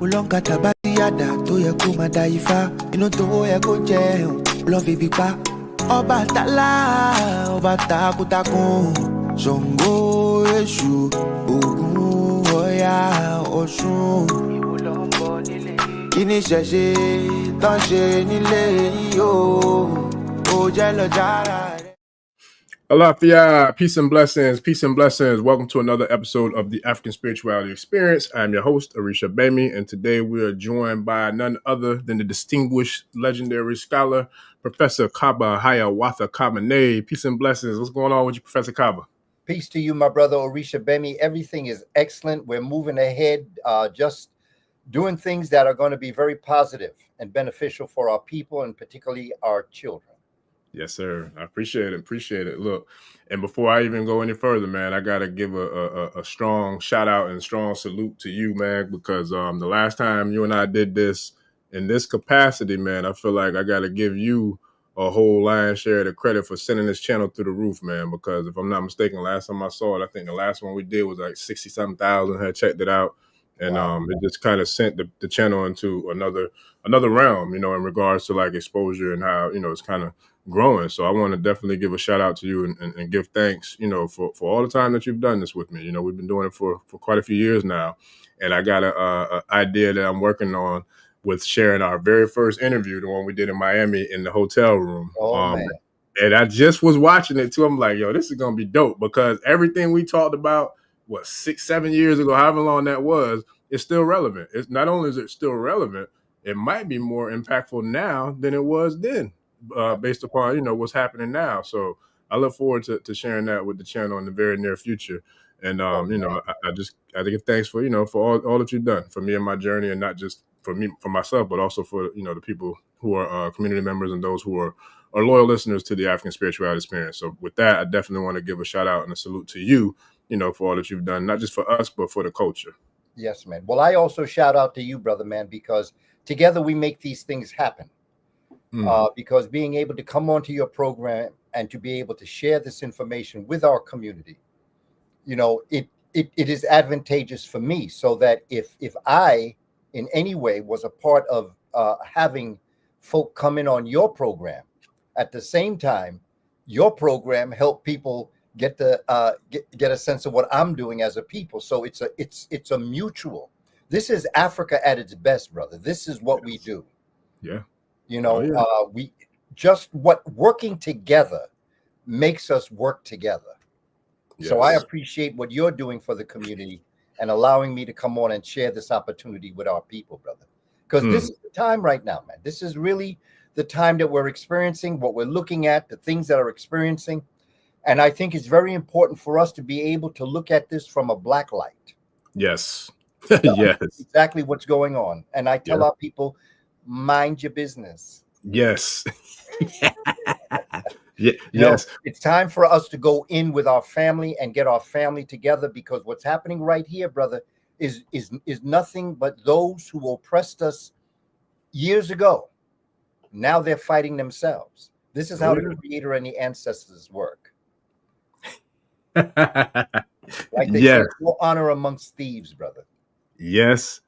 Ulonga tabati yada to ye kuma daifa. Inu to ye ko je love baby pa. Oba tala, oba takutakun. Zongo eshu, ogun oya osun. Kini sheshe, tan she nile yo. O jelo jara. Alafia, peace and blessings, peace and blessings. Welcome to another episode of the African Spirituality Experience. I'm your host, Orisa Gbemi, and today we are joined by none other than the distinguished legendary scholar, Professor Kaba Kamene. Peace and blessings. What's going on with you, Professor Kaba? Peace to you, my brother Orisha Gbemi. Everything is excellent. We're moving ahead, just doing things that are going to be very positive and beneficial for our people and particularly our children. Yes, sir. I appreciate it. Appreciate it. Look, and before I even go any further, man, I got to give a strong shout out and strong salute to you, man, because the last time you and I did this in this capacity, man, I feel like I got to give you a whole lion's share of the credit for sending this channel through the roof, man, because if I'm not mistaken, last time I saw it, I think the last one we did was like 60-something thousand, had checked it out. And it just kind of sent the channel into another realm, you know, in regards to like exposure and how, you know, it's kind of growing. So I want to definitely give a shout out to you and give thanks, you know, for all the time that you've done this with me. You know, we've been doing it for quite a few years now. And I got a idea that I'm working on with sharing our very first interview, the one we did in Miami in the hotel room. Man. And I just was watching it too. I'm like, yo, this is going to be dope because everything we talked about, 6-7 years ago, however long that was, it's still relevant. It's not only is it still relevant, it might be more impactful now than it was then, based upon, you know, what's happening now. So I look forward to sharing that with the channel in the very near future. And you know, I give thanks for, you know, for all that you've done for me and my journey, and not just for me, for myself, but also for, you know, the people who are community members and those who are loyal listeners to the African Spirituality Experience. So with that, I definitely want to give a shout out and a salute to you, you know, for all that you've done, not just for us, but for the culture. Yes, man. Well, I also shout out to you, brother, man, because together we make these things happen. Because being able to come onto your program and to be able to share this information with our community, you know, it is advantageous for me, so that if I in any way was a part of having folk come in on your program, at the same time, your program help people get a sense of what I'm doing as a people. So it's a mutual. This is Africa at its best, brother. This is what we do. Yeah. You know, we just working together makes us work together. Yes. So I appreciate what you're doing for the community and allowing me to come on and share this opportunity with our people, brother. Because this is the time right now, man. This is really the time that we're experiencing, what we're looking at, the things that are experiencing. And I think it's very important for us to be able to look at this from a black light. Yes. Yes. Exactly what's going on. And I tell our people, mind your business. Yes. Yes. No, it's time for us to go in with our family and get our family together, because what's happening right here, brother, is nothing but those who oppressed us years ago. Now they're fighting themselves. This is how the Creator and the ancestors work. Like they say, no honor amongst thieves, brother. Yes,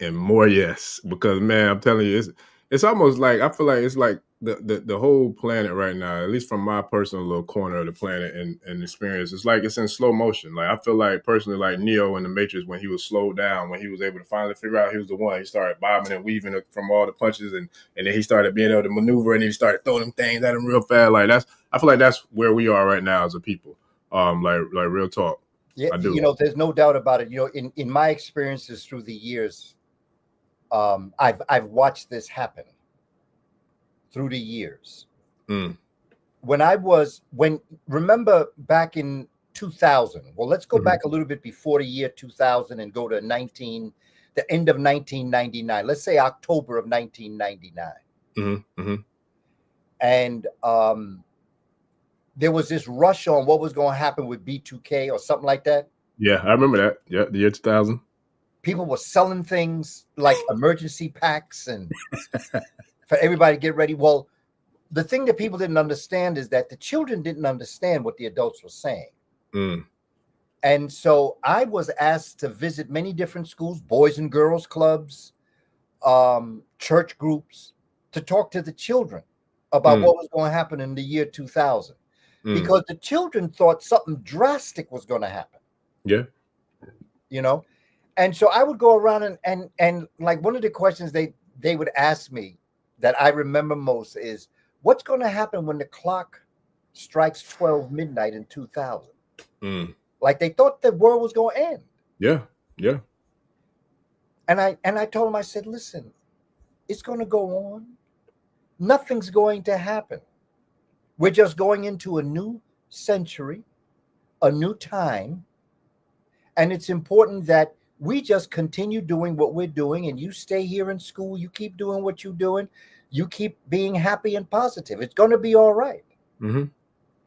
and more yes. Because man, I'm telling you, it's almost like, I feel like it's like the whole planet right now, at least from my personal little corner of the planet and experience, it's like it's in slow motion. Like I feel like personally, like Neo in the Matrix, when he was slowed down, when he was able to finally figure out he was the one, he started bobbing and weaving from all the punches, and then he started being able to maneuver, and he started throwing them things at him real fast. Like I feel like that's where we are right now as a people. Like real talk. Yeah, you know, there's no doubt about it. You know, in my experiences through the years, I've watched this happen through the years. Remember back in 2000. Well, let's go back a little bit before the year 2000 and go to the end of 1999. Let's say October of 1999. And there was this rush on what was going to happen with B2K or something like that. Yeah, I remember that. Yeah, the year 2000. People were selling things like emergency packs and for everybody to get ready. Well, the thing that people didn't understand is that the children didn't understand what the adults were saying. And so I was asked to visit many different schools, boys and girls clubs, church groups, to talk to the children about what was going to happen in the year 2000, because the children thought something drastic was going to happen. Yeah. You know, and so I would go around and like one of the questions they would ask me that I remember most is, what's going to happen when the clock strikes 12 midnight in 2000? Like they thought the world was going to end. Yeah. Yeah. And I told him, I said, listen, it's going to go on. Nothing's going to happen. We're just going into a new century, a new time. And it's important that we just continue doing what we're doing, and you stay here in school. You keep doing what you're doing. You keep being happy and positive. It's going to be all right.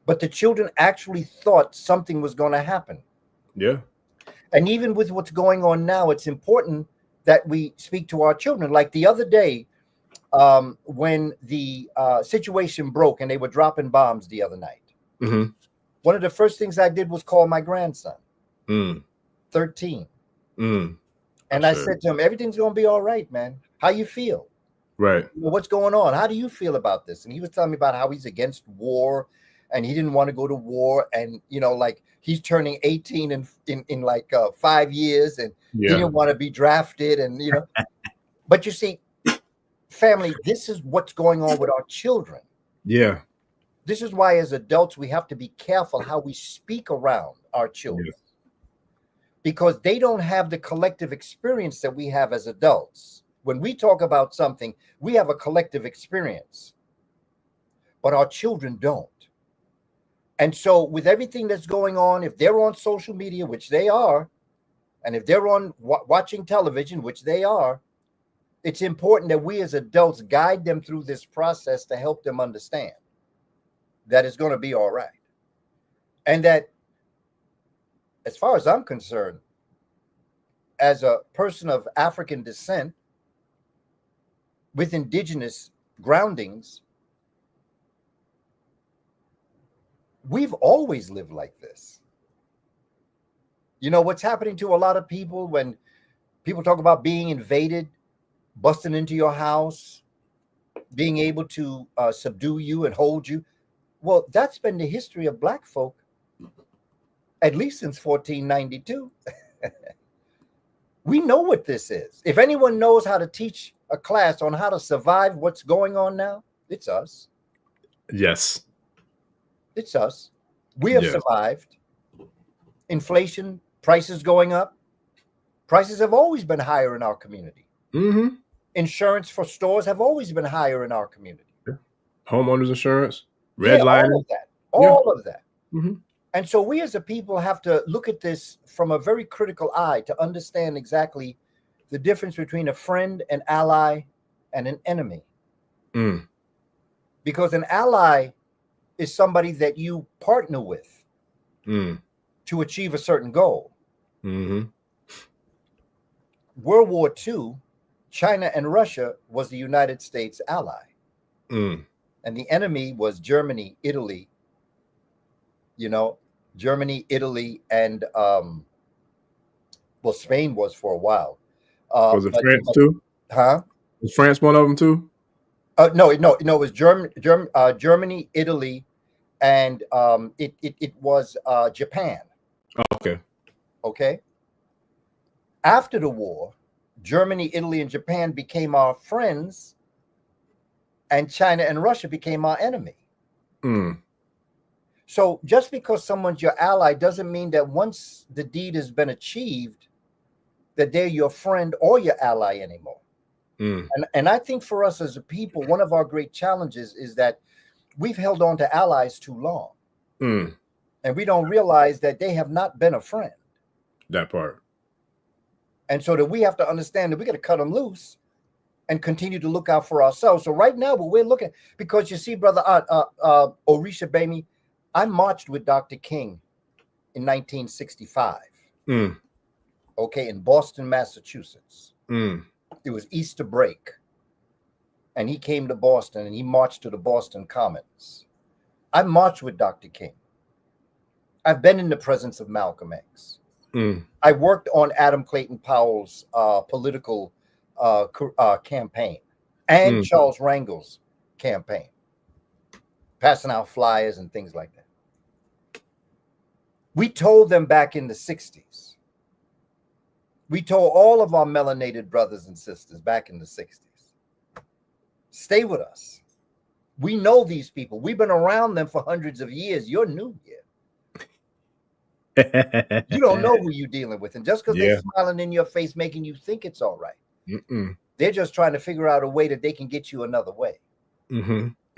But the children actually thought something was going to happen. Yeah. And even with what's going on now, it's important that we speak to our children. Like the other day, when the situation broke and they were dropping bombs the other night, one of the first things I did was call my grandson, 13. And I said to him, everything's going to be all right, man. How you feel? Right. What's going on? How do you feel about this? And he was telling me about how he's against war and he didn't want to go to war. And, you know, like he's turning 18 in like 5 years, and he didn't want to be drafted. And, you know, but you see, family, this is what's going on with our children. Yeah. This is why as adults, we have to be careful how we speak around our children, because they don't have the collective experience that we have as adults. When we talk about something, we have a collective experience, but our children don't. And so with everything that's going on, if they're on social media, which they are, and if they're on watching television, which they are, it's important that we as adults guide them through this process to help them understand that it's going to be all right. And that, as far as I'm concerned, as a person of African descent with indigenous groundings, we've always lived like this. You know, what's happening to a lot of people when people talk about being invaded, busting into your house, being able to subdue you and hold you. Well, that's been the history of Black folk, at least since 1492. We know what this is. If anyone knows how to teach a class on how to survive what's going on now, it's us. Yes. It's us. We have survived. Inflation, prices going up. Prices have always been higher in our community. Insurance for stores have always been higher in our community. Homeowners insurance, redlining. All of that. And so we as a people have to look at this from a very critical eye to understand exactly the difference between a friend, an ally, and an enemy. Because an ally is somebody that you partner with to achieve a certain goal. World War II, China and Russia was the United States ally. And the enemy was Germany, Italy, you know, Germany, Italy, and well, Spain was for a while. Was it France too? Huh? Was France one of them too? No, it was Germany, Italy, and it was Japan. Oh, okay. After the war, Germany, Italy, and Japan became our friends, and China and Russia became our enemy. So just because someone's your ally doesn't mean that once the deed has been achieved, that they're your friend or your ally anymore. And I think for us as a people, one of our great challenges is that we've held on to allies too long. And we don't realize that they have not been a friend. That part. And so that we have to understand that we got to cut them loose and continue to look out for ourselves. So right now, what we're looking, because you see, brother Orisa Gbemi, I marched with Dr. King in 1965. Okay, in Boston, Massachusetts. It was Easter break. And he came to Boston and he marched to the Boston Commons. I marched with Dr. King. I've been in the presence of Malcolm X. Mm. I worked on Adam Clayton Powell's political campaign and Charles Rangel's campaign, passing out flyers and things like that. We told them back in the 60s. We told all of our melanated brothers and sisters back in the 60s, stay with us. We know these people. We've been around them for hundreds of years. You're new here. You don't know who you're dealing with. And just because they're smiling in your face, making you think it's all right, they're just trying to figure out a way that they can get you another way.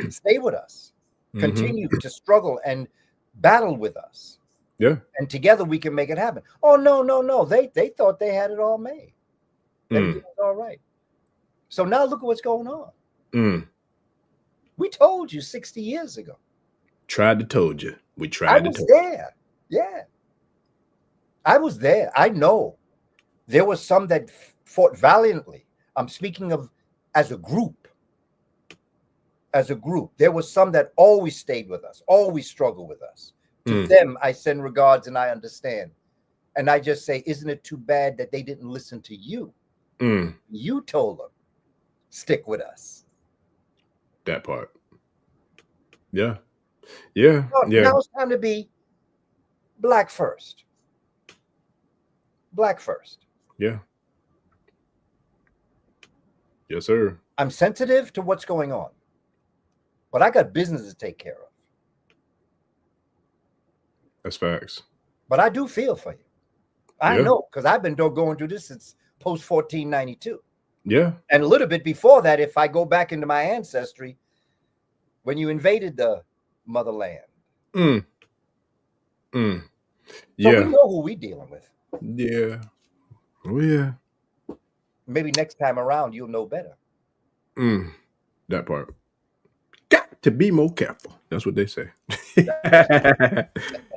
Stay with us. Continue to struggle and battle with us. Yeah. And together we can make it happen. Oh, no. They thought they had it all made. Everything was all right. So now look at what's going on. We told you 60 years ago. Tried to told you. We tried to told you. I was there. Yeah. I was there. I know. There was some that fought valiantly. I'm speaking of as a group. As a group. There was some that always stayed with us, always struggled with us. To them, I send regards and I understand. And I just say, isn't it too bad that they didn't listen to you? You told them, stick with us. That part. Yeah. Yeah. Now it's time to be black first. Black first. Yeah. Yes, sir. I'm sensitive to what's going on, but I got business to take care of. That's facts. But I do feel for you. I know, because I've been going through this since post 1492. Yeah. And a little bit before that, if I go back into my ancestry, when you invaded the motherland. Yeah. So we know who we're dealing with. Yeah. Oh, yeah. Maybe next time around, you'll know better. That part. Got to be more careful. That's what they say.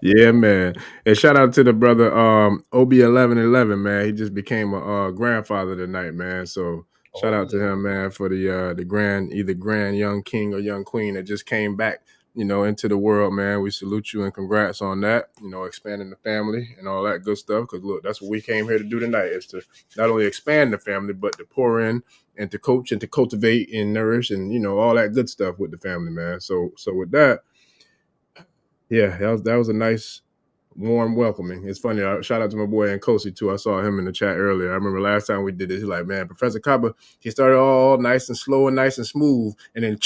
Yeah, man. And shout out to the brother OB1111, man. He just became a grandfather tonight, man. So shout out to him, man, for the grand young king or young queen that just came back, into the world, man. We salute you and congrats on that, expanding the family and all that good stuff. Because look, that's what we came here to do tonight, is to not only expand the family, but to pour in and to coach and to cultivate and nourish and, all that good stuff with the family, man. So with that, yeah, that was a nice, warm welcoming. It's funny. Shout out to my boy Nkosi too. I saw him in the chat earlier. I remember last time we did this. He's like, man, Professor Kaba, he started all nice and slow and nice and smooth, and then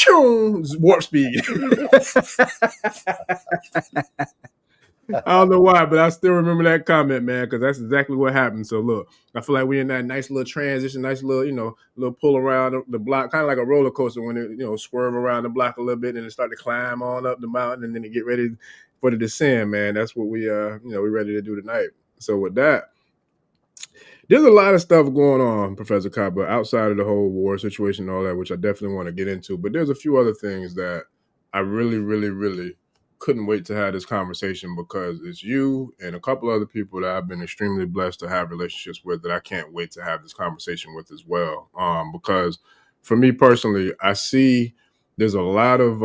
warp speed. I don't know why, but I still remember that comment, man, because that's exactly what happened. So look, I feel like we're in that nice little transition, nice little, little pull around the block, kind of like a roller coaster when it, swerve around the block a little bit and it start to climb on up the mountain and then it get ready for the descent, man. That's what we, we're ready to do tonight. So with that, there's a lot of stuff going on, Professor Kaba, outside of the whole war situation and all that, which I definitely want to get into. But there's a few other things that I really, really, really couldn't wait to have this conversation, because it's you and a couple other people that I've been extremely blessed to have relationships with that I can't wait to have this conversation with as well. Because for me personally, I see there's a lot of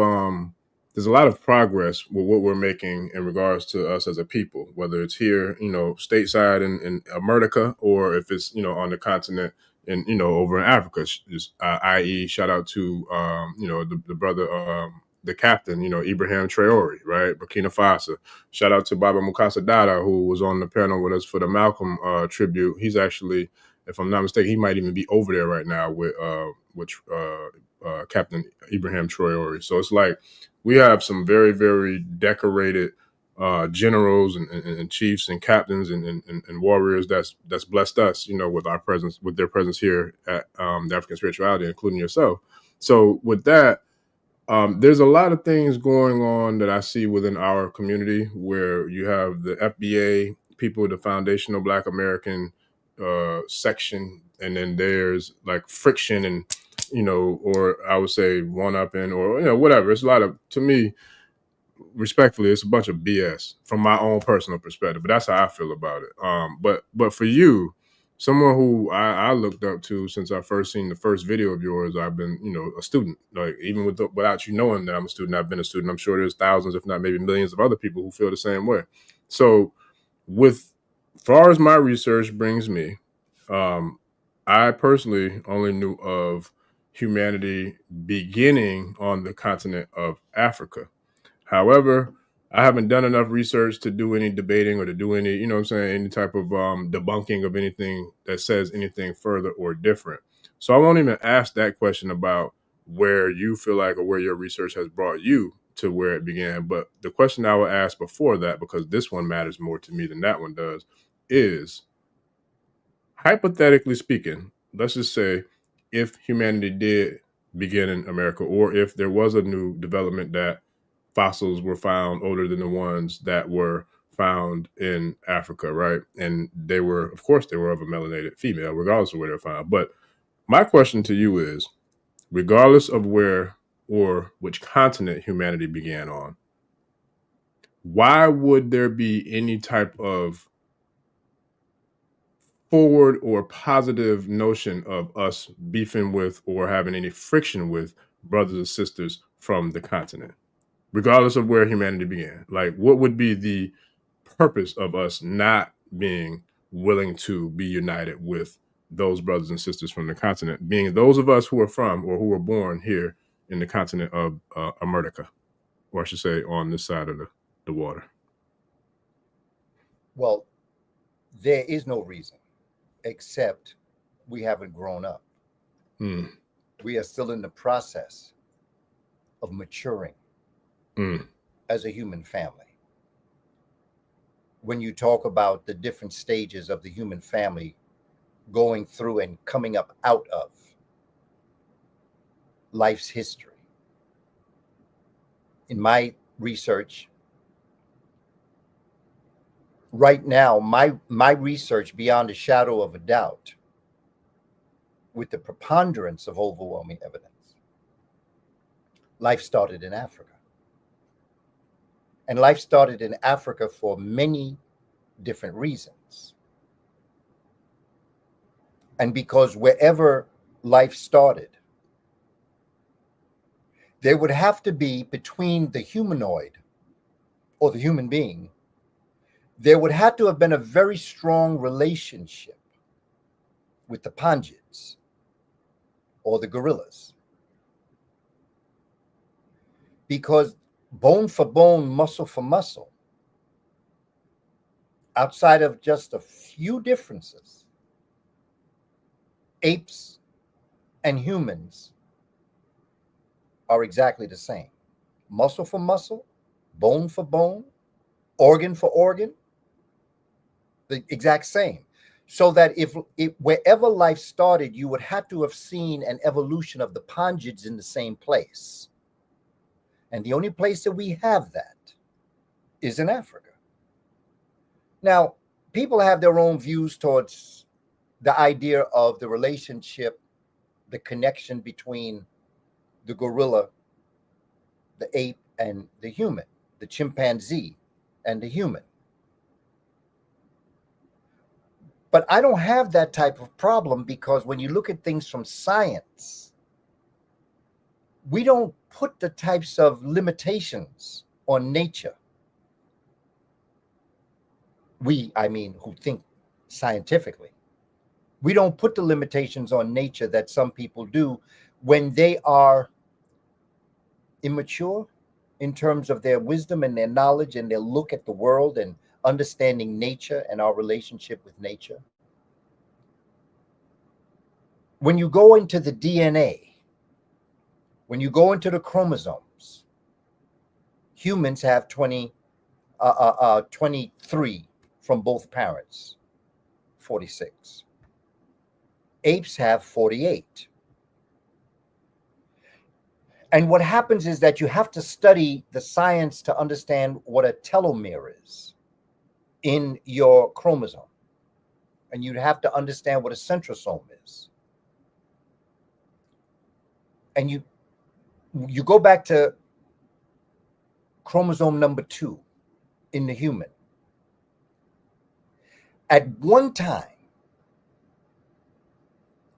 progress with what we're making in regards to us as a people, whether it's here, stateside in America, or if it's, on the continent and, over in Africa, i.e. shout out to, the brother, the captain, Ibrahim Traore, right? Burkina Faso. Shout out to Baba Mukasa Dada, who was on the panel with us for the Malcolm tribute. He's actually, if I'm not mistaken, he might even be over there right now with Captain Ibrahim Traore. So it's like we have some very, very decorated generals and chiefs and captains and warriors that's blessed us, with our presence, with their presence here at the African Spirituality, including yourself. So with that, there's a lot of things going on that I see within our community, where you have the FBA people, the Foundational Black American section, and then there's like friction and, or I would say one-upping or, whatever. It's a lot of, to me, respectfully, it's a bunch of BS from my own personal perspective, but that's how I feel about it. But for you, someone who I looked up to since I first seen the first video of yours, I've been, a student, like even without you knowing that I'm a student, I've been a student. I'm sure there's thousands, if not maybe millions of other people who feel the same way. So with far as my research brings me, I personally only knew of humanity beginning on the continent of Africa. However, I haven't done enough research to do any debating or to do any, you know what I'm saying, any type of debunking of anything that says anything further or different. So I won't even ask that question about where you feel like or where your research has brought you to where it began. But the question I would ask before that, because this one matters more to me than that one does, is hypothetically speaking, let's just say if humanity did begin in America, or if there was a new development that fossils were found older than the ones that were found in Africa, right? And they were, of course, they were of a melanated female, regardless of where they're found. But my question to you is, regardless of where or which continent humanity began on, why would there be any type of forward or positive notion of us beefing with or having any friction with brothers and sisters from the continent, regardless of where humanity began? Like, what would be the purpose of us not being willing to be united with those brothers and sisters from the continent, being those of us who are from or who were born here in the continent of America, or I should say on this side of the water? Well, there is no reason except we haven't grown up. Mm. We are still in the process of maturing as a human family. When you talk about the different stages of the human family going through and coming up out of life's history, in my research right now, my research, beyond a shadow of a doubt, with the preponderance of overwhelming evidence, life started in Africa. And life started in Africa for many different reasons. And because wherever life started, there would have to be, between the humanoid or the human being, there would have to have been a very strong relationship with the Panjids or the gorillas. Because bone for bone, muscle for muscle, outside of just a few differences, apes and humans are exactly the same. Muscle for muscle, bone for bone, organ for organ, the exact same. So that if wherever life started, you would have to have seen an evolution of the Panjids in the same place. And the only place that we have that is in Africa. Now, people have their own views towards the idea of the relationship, the connection between the gorilla, the ape, and the human, the chimpanzee and the human. But I don't have that type of problem, because when you look at things from science, we don't put the types of limitations on nature. I mean, who think scientifically. We don't put the limitations on nature that some people do when they are immature in terms of their wisdom and their knowledge and their look at the world and understanding nature and our relationship with nature. When you go into the DNA, when you go into the chromosomes, humans have 23 from both parents, 46. Apes have 48. And what happens is that you have to study the science to understand what a telomere is in your chromosome. And you'd have to understand what a centrosome is. And you go back to chromosome number 2 in the human. At one time,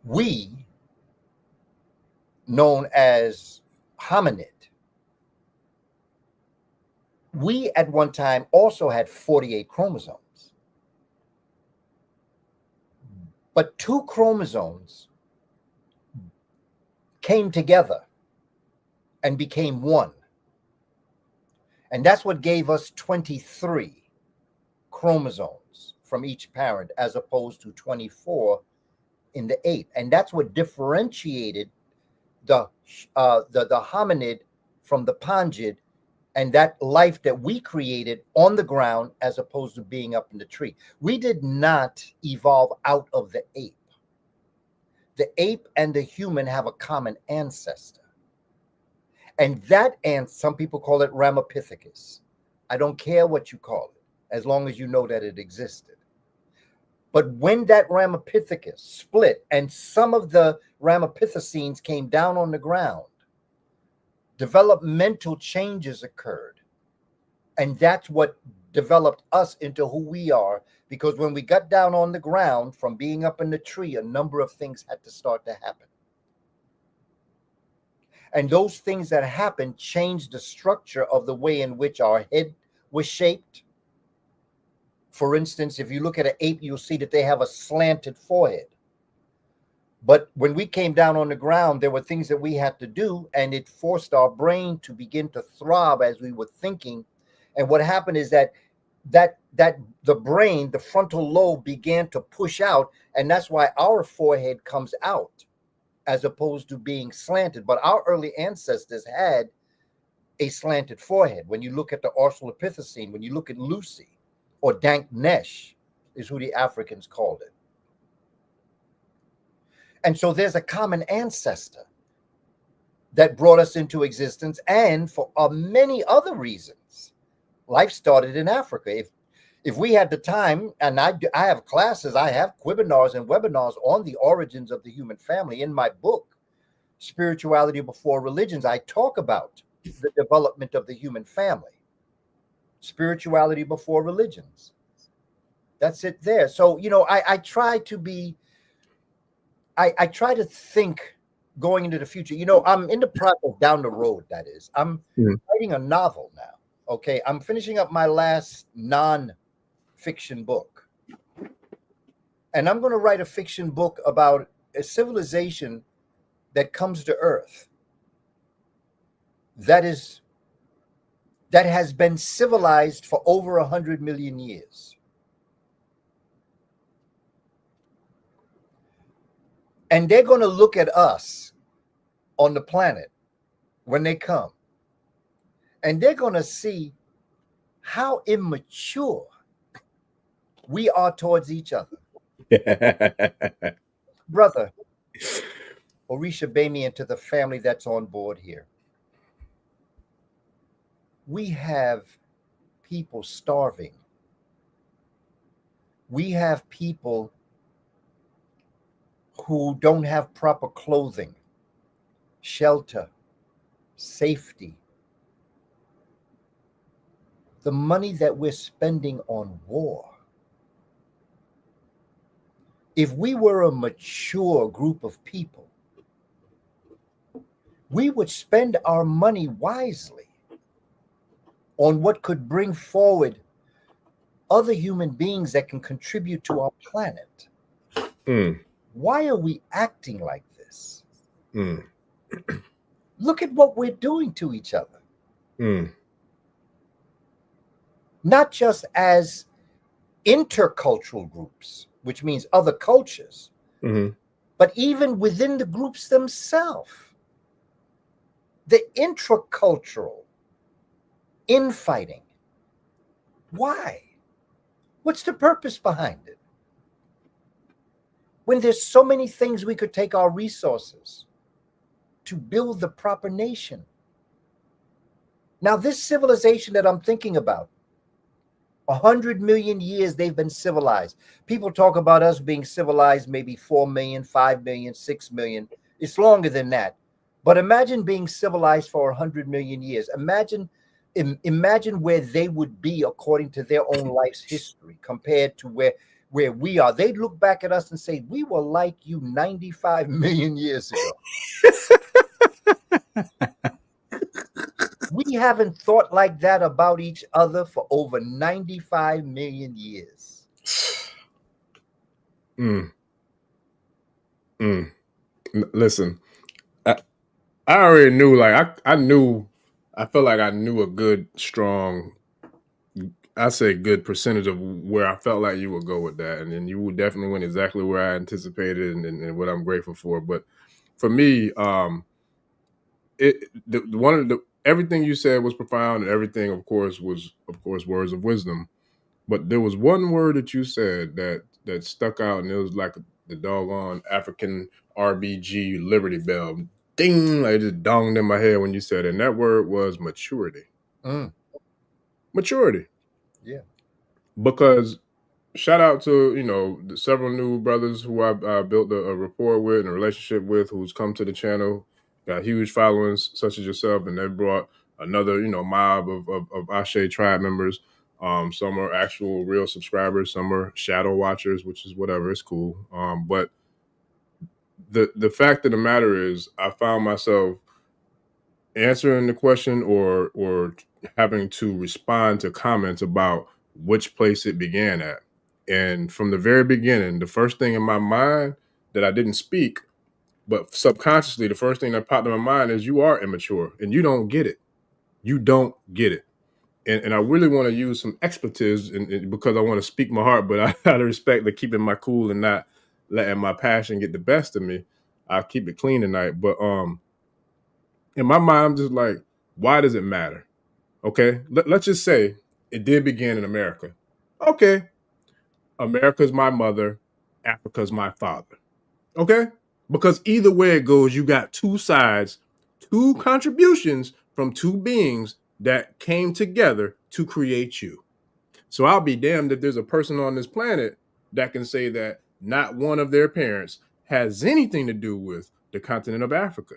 we, known as hominid, we at one time also had 48 chromosomes. But 2 chromosomes came together and became 1. And that's what gave us 23 chromosomes from each parent, as opposed to 24 in the ape. And that's what differentiated the hominid from the pangid, and that life that we created on the ground as opposed to being up in the tree. We did not evolve out of the ape. The ape and the human have a common ancestor. And that some people call it Ramapithecus. I don't care what you call it, as long as you know that it existed. But when that Ramapithecus split and some of the Ramapithecines came down on the ground, developmental changes occurred. And that's what developed us into who we are, because when we got down on the ground from being up in the tree, a number of things had to start to happen. And those things that happened changed the structure of the way in which our head was shaped. For instance, if you look at an ape, you'll see that they have a slanted forehead. But when we came down on the ground, there were things that we had to do, and it forced our brain to begin to throb as we were thinking. And what happened is that the brain, the frontal lobe, began to push out, and that's why our forehead comes out as opposed to being slanted. But our early ancestors had a slanted forehead. When you look at the Australopithecine, when you look at Lucy, or Dank Nesh is who the Africans called it. And so there's a common ancestor that brought us into existence, and for many other reasons. Life started in Africa. If we had the time, and I have classes, I have webinars and webinars on the origins of the human family. In my book, Spirituality Before Religions, I talk about the development of the human family. Spirituality before religions. That's it there. So, I try to be, I try to think going into the future. I'm in the process down the road, that is. I'm writing a novel now. Okay. I'm finishing up my last non-fiction book. And I'm going to write a fiction book about a civilization that comes to Earth that has been civilized for over 100 million years. And they're going to look at us on the planet when they come, and they're going to see how immature we are towards each other. Brother, Orisa Gbemi, and to the family that's on board here, we have people starving. We have people who don't have proper clothing, shelter, safety. The money that we're spending on war. If we were a mature group of people, we would spend our money wisely on what could bring forward other human beings that can contribute to our planet. Why are we acting like this? Look at what we're doing to each other. Not just as intercultural groups, which means other cultures, but even within the groups themselves. The intracultural infighting. Why? What's the purpose behind it? When there's so many things we could take our resources to build the proper nation. Now, this civilization that I'm thinking about, 100 million years they've been civilized. People talk about us being civilized maybe 4 million, 5 million, 6 million. It's longer than that. But imagine being civilized for 100 million years. Imagine where they would be according to their own life's history compared to where we are. They'd look back at us and say, we were like you 95 million years ago. We haven't thought like that about each other for over 95 million years. Listen, I already knew, like, I felt like I knew a good, strong, I say good percentage of where I felt like you would go with that. And then you definitely went exactly where I anticipated and what I'm grateful for. But for me, everything you said was profound, and everything, of course, was words of wisdom. But there was one word that you said that stuck out, and it was like the doggone African RBG Liberty Bell. Ding! Like, it just donged in my head when you said it. And that word was maturity. Maturity. Yeah. Because shout out to, the several new brothers who I built a rapport with and a relationship with, who's come to the channel, got huge followings such as yourself, and they brought another, mob of Ashe tribe members. Some are actual real subscribers, some are shadow watchers, which is whatever, it's cool. But the fact of the matter is, I found myself answering the question or having to respond to comments about which place it began at. And from the very beginning, the first thing in my mind that I didn't speak, but subconsciously, the first thing that popped in my mind is you are immature and you don't get it. You don't get it. And I really want to use some expletives because I want to speak my heart, but I out of respect to keeping my cool and not letting my passion get the best of me, I'll keep it clean tonight. But in my mind, I'm just like, why does it matter? Okay, let's just say it did begin in America. Okay, America's my mother, Africa's my father. Okay, because either way it goes, you got two sides, two contributions from two beings that came together to create you. So I'll be damned if there's a person on this planet that can say that not one of their parents has anything to do with the continent of Africa.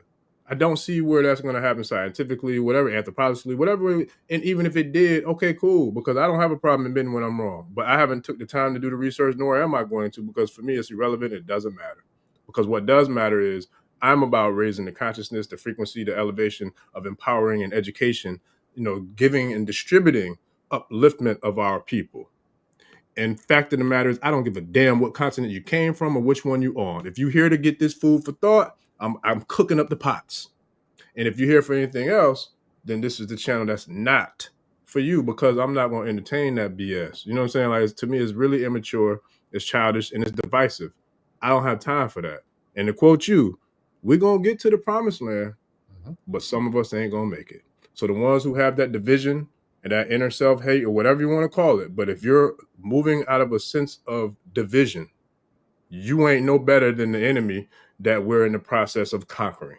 I don't see where that's going to happen scientifically, whatever, anthropologically, whatever. And even if it did, okay, cool, because I don't have a problem admitting when I'm wrong. But I haven't took the time to do the research, nor am I going to, because for me, it's irrelevant. It doesn't matter. Because what does matter is I'm about raising the consciousness, the frequency, the elevation of empowering and education, giving and distributing upliftment of our people. And fact of the matter is, I don't give a damn what continent you came from or which one you on. If you're here to get this food for thought, I'm cooking up the pots. And if you're here for anything else, then this is the channel that's not for you, because I'm not going to entertain that BS. You know what I'm saying? Like, to me, it's really immature, it's childish, and it's divisive. I don't have time for that. And to quote you, we're going to get to the promised land, but some of us ain't going to make it. So the ones who have that division and that inner self-hate or whatever you want to call it, but if you're moving out of a sense of division, you ain't no better than the enemy that we're in the process of conquering.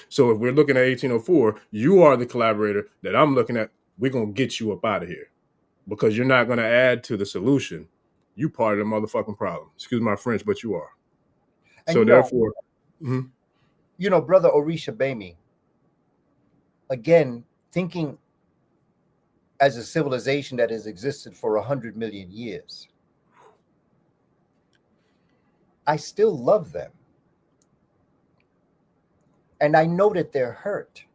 So if we're looking at 1804, you are the collaborator that I'm looking at. We're going to get you up out of here because you're not going to add to the solution. You part of the motherfucking problem. Excuse my French, but you are. And so therefore, Brother Orisa Gbemi, again, thinking as a civilization that has existed for 100 million years, I still love them. And I know that they're hurt.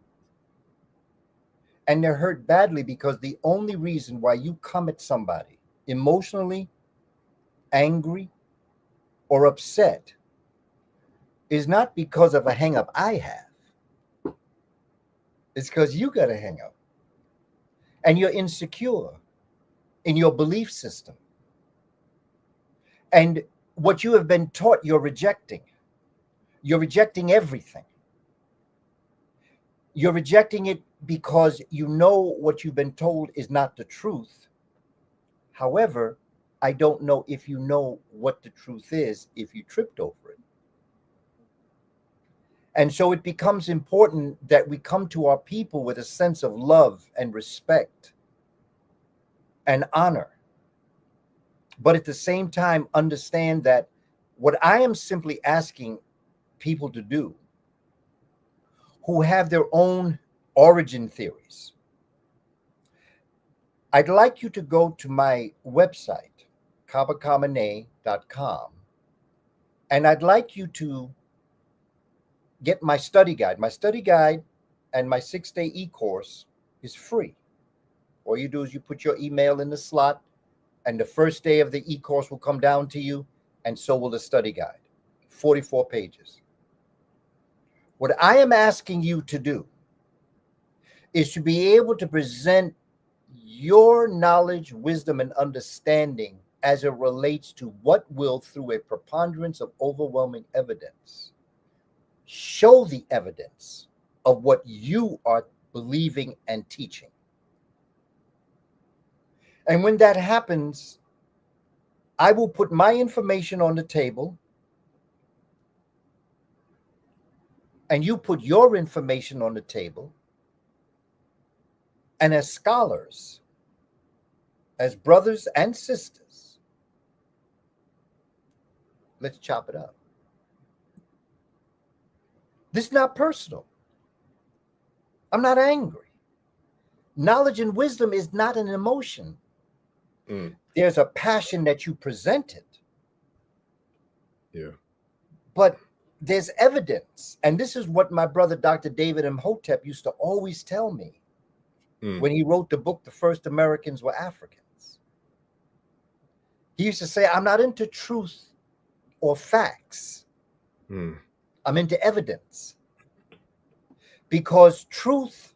And they're hurt badly because the only reason why you come at somebody emotionally angry or upset is not because of a hang-up I have. It's because you got a hang-up. And you're insecure in your belief system. And what you have been taught, you're rejecting. You're rejecting everything. You're rejecting it because you know what you've been told is not the truth. However, I don't know if you know what the truth is if you tripped over it. And so it becomes important that we come to our people with a sense of love and respect and honor. But at the same time, understand that what I am simply asking people to do who have their own origin theories, I'd like you to go to my website, kabakamene.com, and I'd like you to get my study guide and my 6-day e-course It's free. All you do is you put your email in the slot, and the first day of the e-course will come down to you, and so will the study guide. 44 pages. What I am asking you to do is to be able to present your knowledge, wisdom, and understanding as it relates to what will, through a preponderance of overwhelming evidence, show the evidence of what you are believing and teaching. And when that happens, I will put my information on the table, and you put your information on the table. And as scholars, as brothers and sisters, let's chop it up. This is not personal. I'm not angry. Knowledge and wisdom is not an emotion. There's a passion that you presented. Yeah. But there's evidence. And this is what my brother, Dr. David Imhotep, used to always tell me when he wrote the book, The First Americans Were Africans. He used to say, I'm not into truth or facts. I'm into evidence. Because truth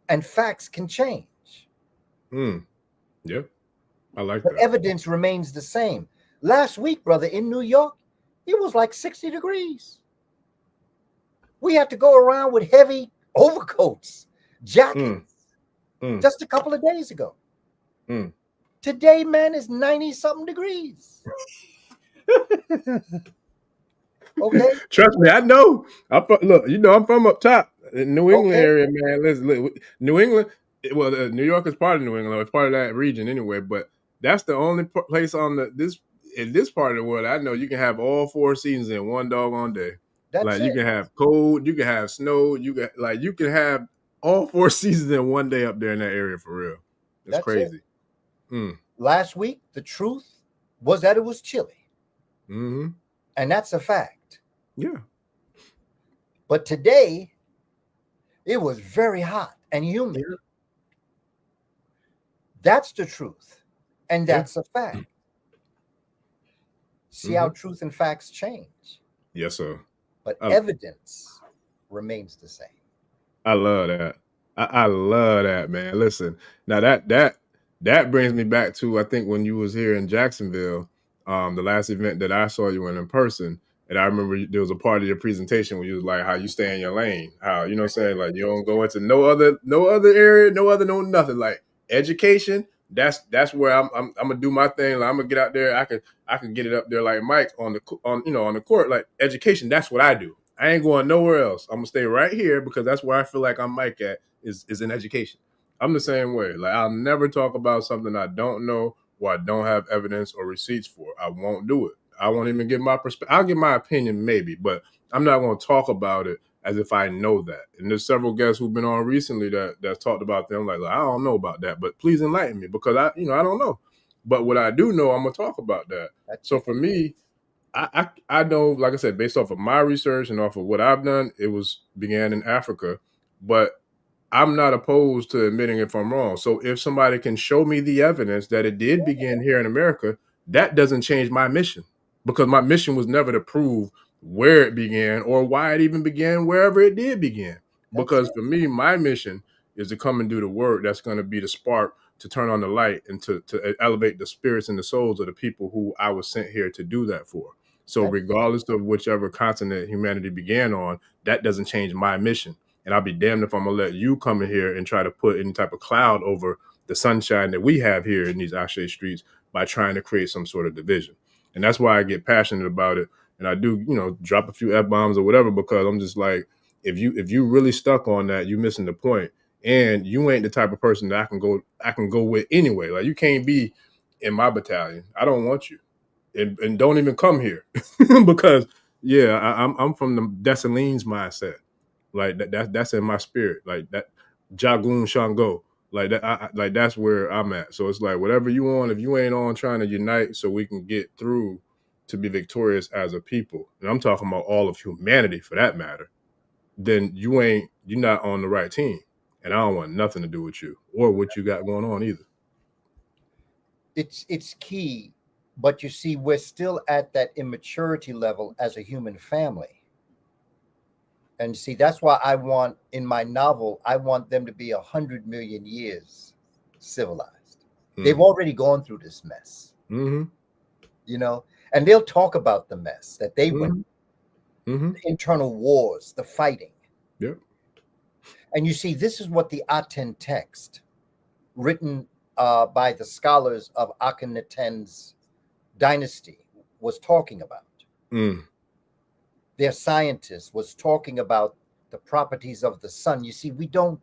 and facts can change. Yep. I like but that. evidence remains the same. Last week, brother, in New York, it was like 60 degrees. We had to go around with heavy overcoats, jackets, just a couple of days ago. Today, man, is 90-something degrees. Okay. Trust me, I know. Look, you know, I'm from up top in New England area, man. Listen, New England. Well, New York is part of New England. It's part of that region anyway. But that's the only place on in this part of the world I know you can have all 4 seasons in one doggone day. That's you can have cold, you can have snow, you can have all 4 seasons in one day up there in that area for real. It's crazy. Last week, the truth was that it was chilly. And that's a fact. Yeah. But today, it was very hot and humid. Yeah. That's the truth. And that's a fact. See how truth and facts change. Yes, sir. But evidence remains the same. I love that. I love that, man. Listen, now that brings me back to, I think, when you was here in Jacksonville, the last event that I saw you in person. And I remember there was a part of your presentation where you was like, how you stay in your lane, how, you know what I'm saying? Like, you don't go into no other area, no nothing. Like education, that's where I'm gonna do my thing. Like, I'm gonna get out there. I can get it up there like Mike on the court. Like education, that's what I do. I ain't going nowhere else. I'm gonna stay right here because that's where I feel like I'm Mike at is in education. I'm the same way. Like, I'll never talk about something I don't know or I don't have evidence or receipts for. I won't do it. I won't even give my perspective. I'll give my opinion maybe, but I'm not going to talk about it as if I know that. And there's several guests who've been on recently that's talked about them. Like, I don't know about that, but please enlighten me because I don't know. But what I do know, I'm going to talk about that. So for me, I know, like I said, based off of my research and off of what I've done, it began in Africa, but I'm not opposed to admitting if I'm wrong. So if somebody can show me the evidence that it did begin here in America, that doesn't change my mission, because my mission was never to prove where it began or why it even began wherever it did begin. Because for me, my mission is to come and do the work that's going to be the spark to turn on the light and to elevate the spirits and the souls of the people who I was sent here to do that for. So regardless of whichever continent humanity began on, that doesn't change my mission. And I'll be damned if I'm going to let you come in here and try to put any type of cloud over the sunshine that we have here in these Ashe streets by trying to create some sort of division. And that's why I get passionate about it. And I do, drop a few F-bombs or whatever, because I'm just like, if you really stuck on that, you're missing the point. And you ain't the type of person that I can go with anyway. Like, you can't be in my battalion. I don't want you. And don't even come here because I'm from the Dessalines mindset. Like that's in my spirit. Like that Jagun Shango. Like that, that's where I'm at. So it's like, whatever you want, if you ain't on trying to unite so we can get through to be victorious as a people, and I'm talking about all of humanity for that matter, then you're not on the right team. and I don't want nothing to do with you or what you got going on either. It's key, but you see, we're still at that immaturity level as a human family. And see, that's why I want, in my novel, I want them to be 100 million years civilized. They've already gone through this mess, you know, and they'll talk about the mess that they went, the internal wars, the fighting. Yep. And you see, this is what the Aten text, written by the scholars of Akhenaten's dynasty, was talking about. Their scientists was talking about the properties of the sun. You see, we don't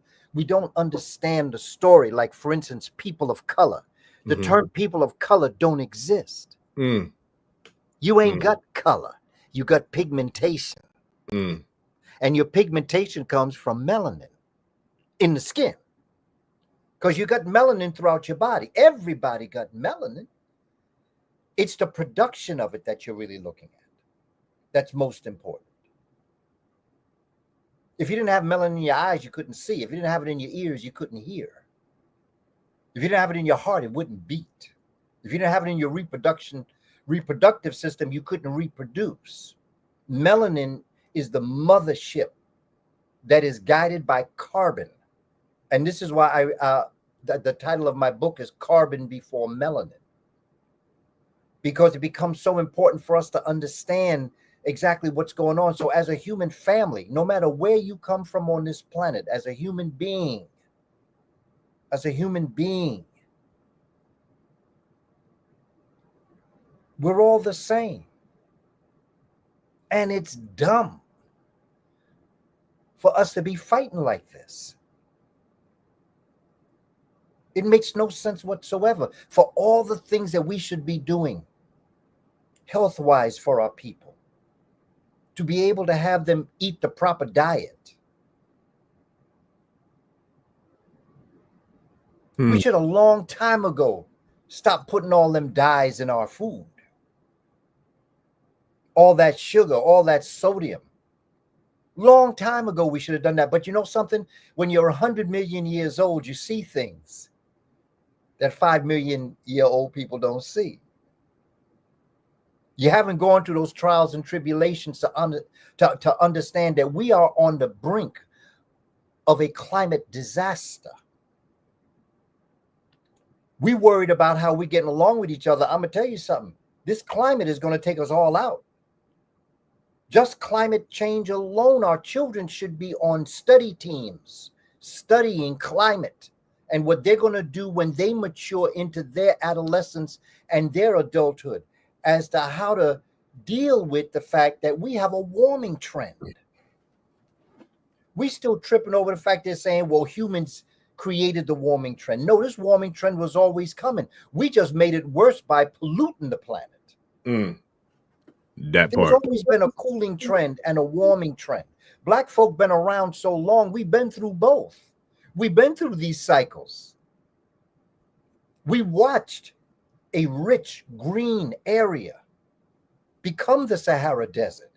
understand the story. Like, for instance, people of color. The term people of color don't exist. You ain't got color. You got pigmentation. And your pigmentation comes from melanin in the skin. Because you got melanin throughout your body. Everybody got melanin. It's the production of it that you're really looking at. That's most important. If you didn't have melanin in your eyes, you couldn't see. If you didn't have it in your ears, you couldn't hear. If you didn't have it in your heart, it wouldn't beat. If you didn't have it in your reproductive system, you couldn't reproduce. Melanin is the mothership that is guided by carbon. And this is why the title of my book is Carbon Before Melanin. Because it becomes so important for us to understand exactly what's going on. So as a human family, no matter where you come from on this planet, as a human being, we're all the same. And it's dumb for us to be fighting like this. It makes no sense whatsoever for all the things that we should be doing health-wise for our people, to be able to have them eat the proper diet. We should a long time ago stop putting all them dyes in our food. All that sugar, all that sodium. Long time ago, we should have done that. But you know something? When you're 100 million years old, you see things that 5 million year old people don't see. You haven't gone through those trials and tribulations to understand that we are on the brink of a climate disaster. We worried about how we're getting along with each other. I'm going to tell you something. This climate is going to take us all out. Just climate change alone, our children should be on study teams, studying climate and what they're going to do when they mature into their adolescence and their adulthood, as to how to deal with the fact that we have a warming trend. We still tripping over the fact they're saying, well, humans created the warming trend. No, this warming trend was always coming. We just made it worse by polluting the planet. That There's part. always been a cooling trend and a warming trend. Black folk been around so long, we've been through both. We've been through these cycles. We watched a rich green area become the Sahara Desert.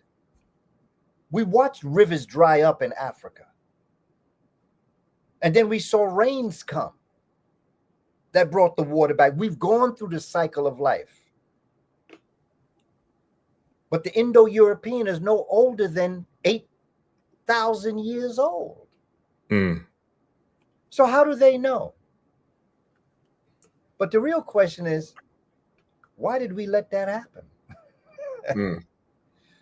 We watched rivers dry up in Africa. And then we saw rains come that brought the water back. We've gone through the cycle of life. But the Indo-European is no older than 8,000 years old. So how do they know? But the real question is, why did we let that happen?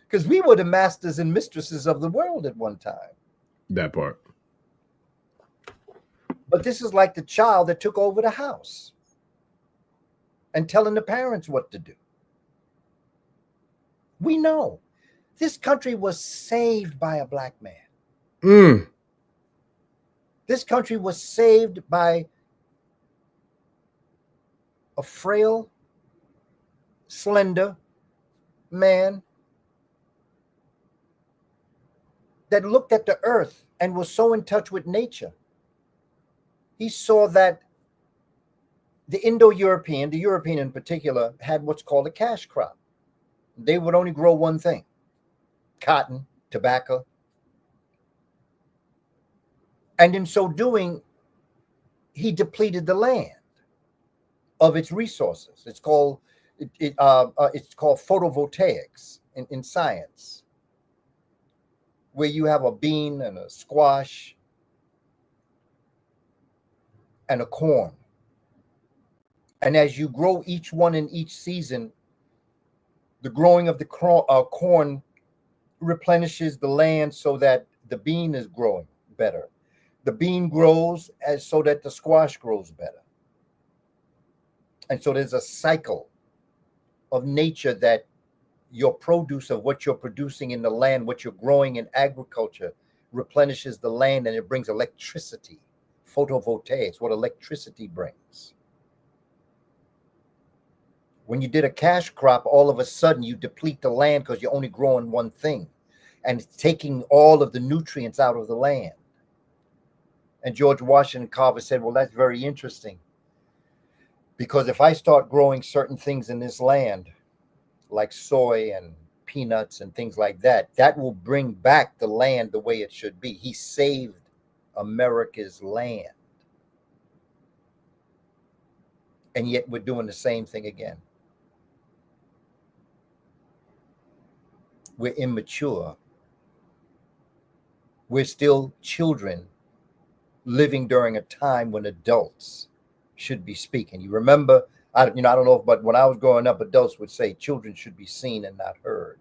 Because we were the masters and mistresses of the world at one time. That part. But this is like the child that took over the house and telling the parents what to do. We know this country was saved by a black man. This country was saved by a frail, slender man that looked at the earth and was so in touch with nature. He saw that the Indo-European, the European in particular, had what's called a cash crop. They would only grow one thing: cotton, tobacco. And in so doing, he depleted the land of its resources. It's called photovoltaics in science, where you have a bean and a squash and a corn. And as you grow each one in each season, the growing of the corn replenishes the land so that the bean is growing better. The bean grows so that the squash grows better. And so there's a cycle of nature that your produce of what you're producing in the land, what you're growing in agriculture, replenishes the land, and it brings electricity. Photovoltaics, what electricity brings. When you did a cash crop, all of a sudden you deplete the land because you're only growing one thing, and it's taking all of the nutrients out of the land. And George Washington Carver said, well, that's very interesting, because if I start growing certain things in this land, like soy and peanuts and things like that, that will bring back the land the way it should be. He saved America's land. And yet we're doing the same thing again. We're immature. We're still children living during a time when adults should be speaking. You remember, I don't know, but when I was growing up, adults would say children should be seen and not heard.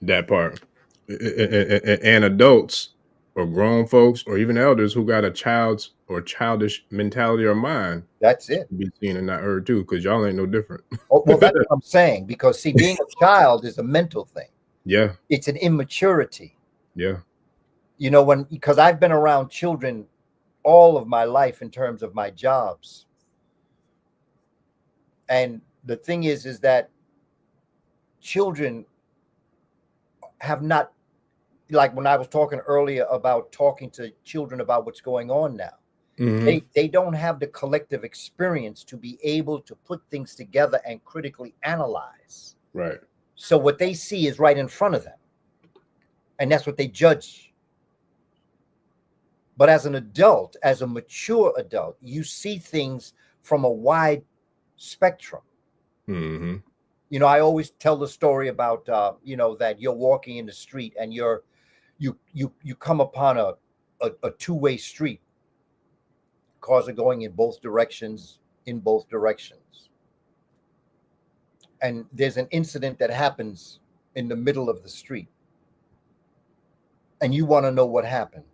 That part. And adults or grown folks or even elders who got a child's or childish mentality or mind. That's it. Be seen and not heard too, because y'all ain't no different. Well, that's what I'm saying, because see, being a child is a mental thing. Yeah. It's an immaturity. Yeah. Because I've been around children all of my life in terms of my jobs. And the thing is that children have not, like when I was talking earlier about talking to children about what's going on now, they don't have the collective experience to be able to put things together and critically analyze. Right. So what they see is right in front of them, and that's what they judge. But as an adult, as a mature adult, you see things from a wide spectrum. Mm-hmm. I always tell the story about that you're walking in the street and you come upon a two-way street. Cars are going in both directions, and there's an incident that happens in the middle of the street, and you want to know what happened.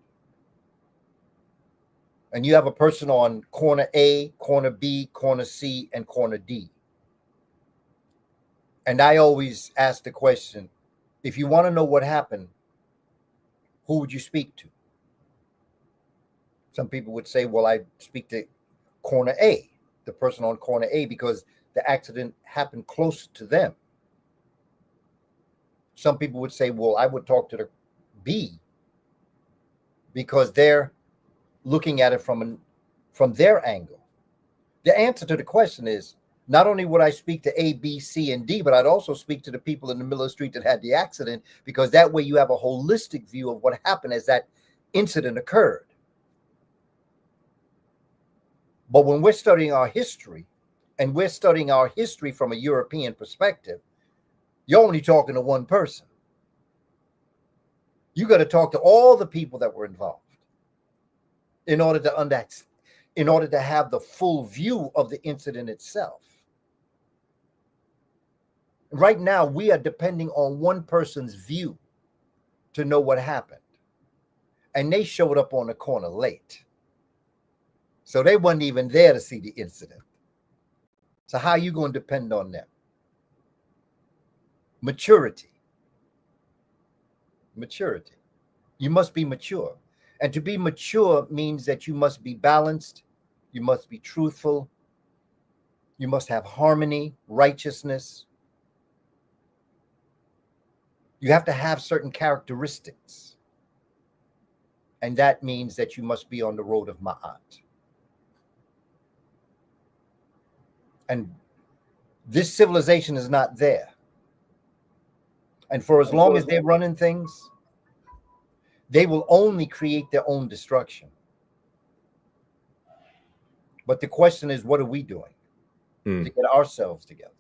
And you have a person on corner A, corner B, corner C, and corner D. And I always ask the question, if you want to know what happened, who would you speak to? Some people would say, well, I speak to corner A, the person on corner A, because the accident happened close to them. Some people would say, well, I would talk to the B because they're looking at it from their angle. The answer to the question is, not only would I speak to A, B, C, and D, but I'd also speak to the people in the middle of the street that had the accident, because that way you have a holistic view of what happened as that incident occurred. But when we're studying our history, and we're studying our history from a European perspective, you're only talking to one person. You got to talk to all the people that were involved in order to have the full view of the incident itself. Right now, we are depending on one person's view to know what happened. And they showed up on the corner late. So they weren't even there to see the incident. So how are you going to depend on them? Maturity. You must be mature. And to be mature means that you must be balanced. You must be truthful. You must have harmony, righteousness. You have to have certain characteristics. And that means that you must be on the road of Ma'at. And this civilization is not there. And for as long as they're running things, they will only create their own destruction. But the question is, what are we doing to get ourselves together?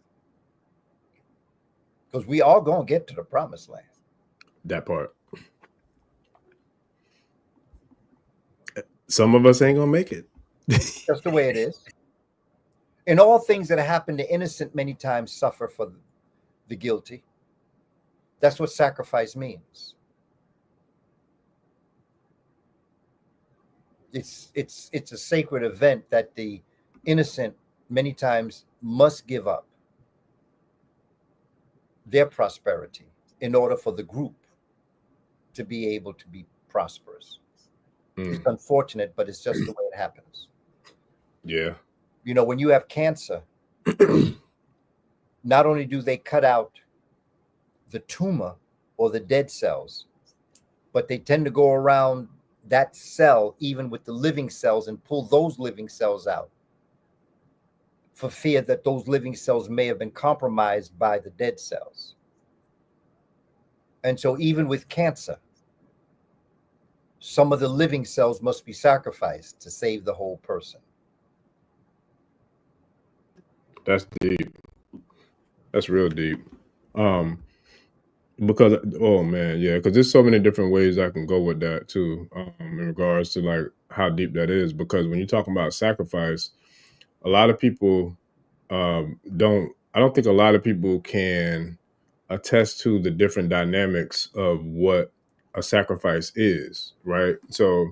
Because we are going to get to the promised land. That part. Some of us ain't going to make it. That's the way it is. And all things that happen to innocent many times suffer for the guilty. That's what sacrifice means. It's a sacred event that the innocent many times must give up their prosperity in order for the group to be able to be prosperous. It's unfortunate, but it's just the way it happens. Yeah. You know, when you have cancer, not only do they cut out the tumor or the dead cells, but they tend to go around that cell, even with the living cells, and pull those living cells out for fear that those living cells may have been compromised by the dead cells. And so even with cancer, some of the living cells must be sacrificed to save the whole person. That's deep. That's real deep. Because, oh man, yeah, because there's so many different ways I can go with that too, in regards to like how deep that is. Because when you're talking about sacrifice, a lot of people I don't think a lot of people can attest to the different dynamics of what a sacrifice is, right? So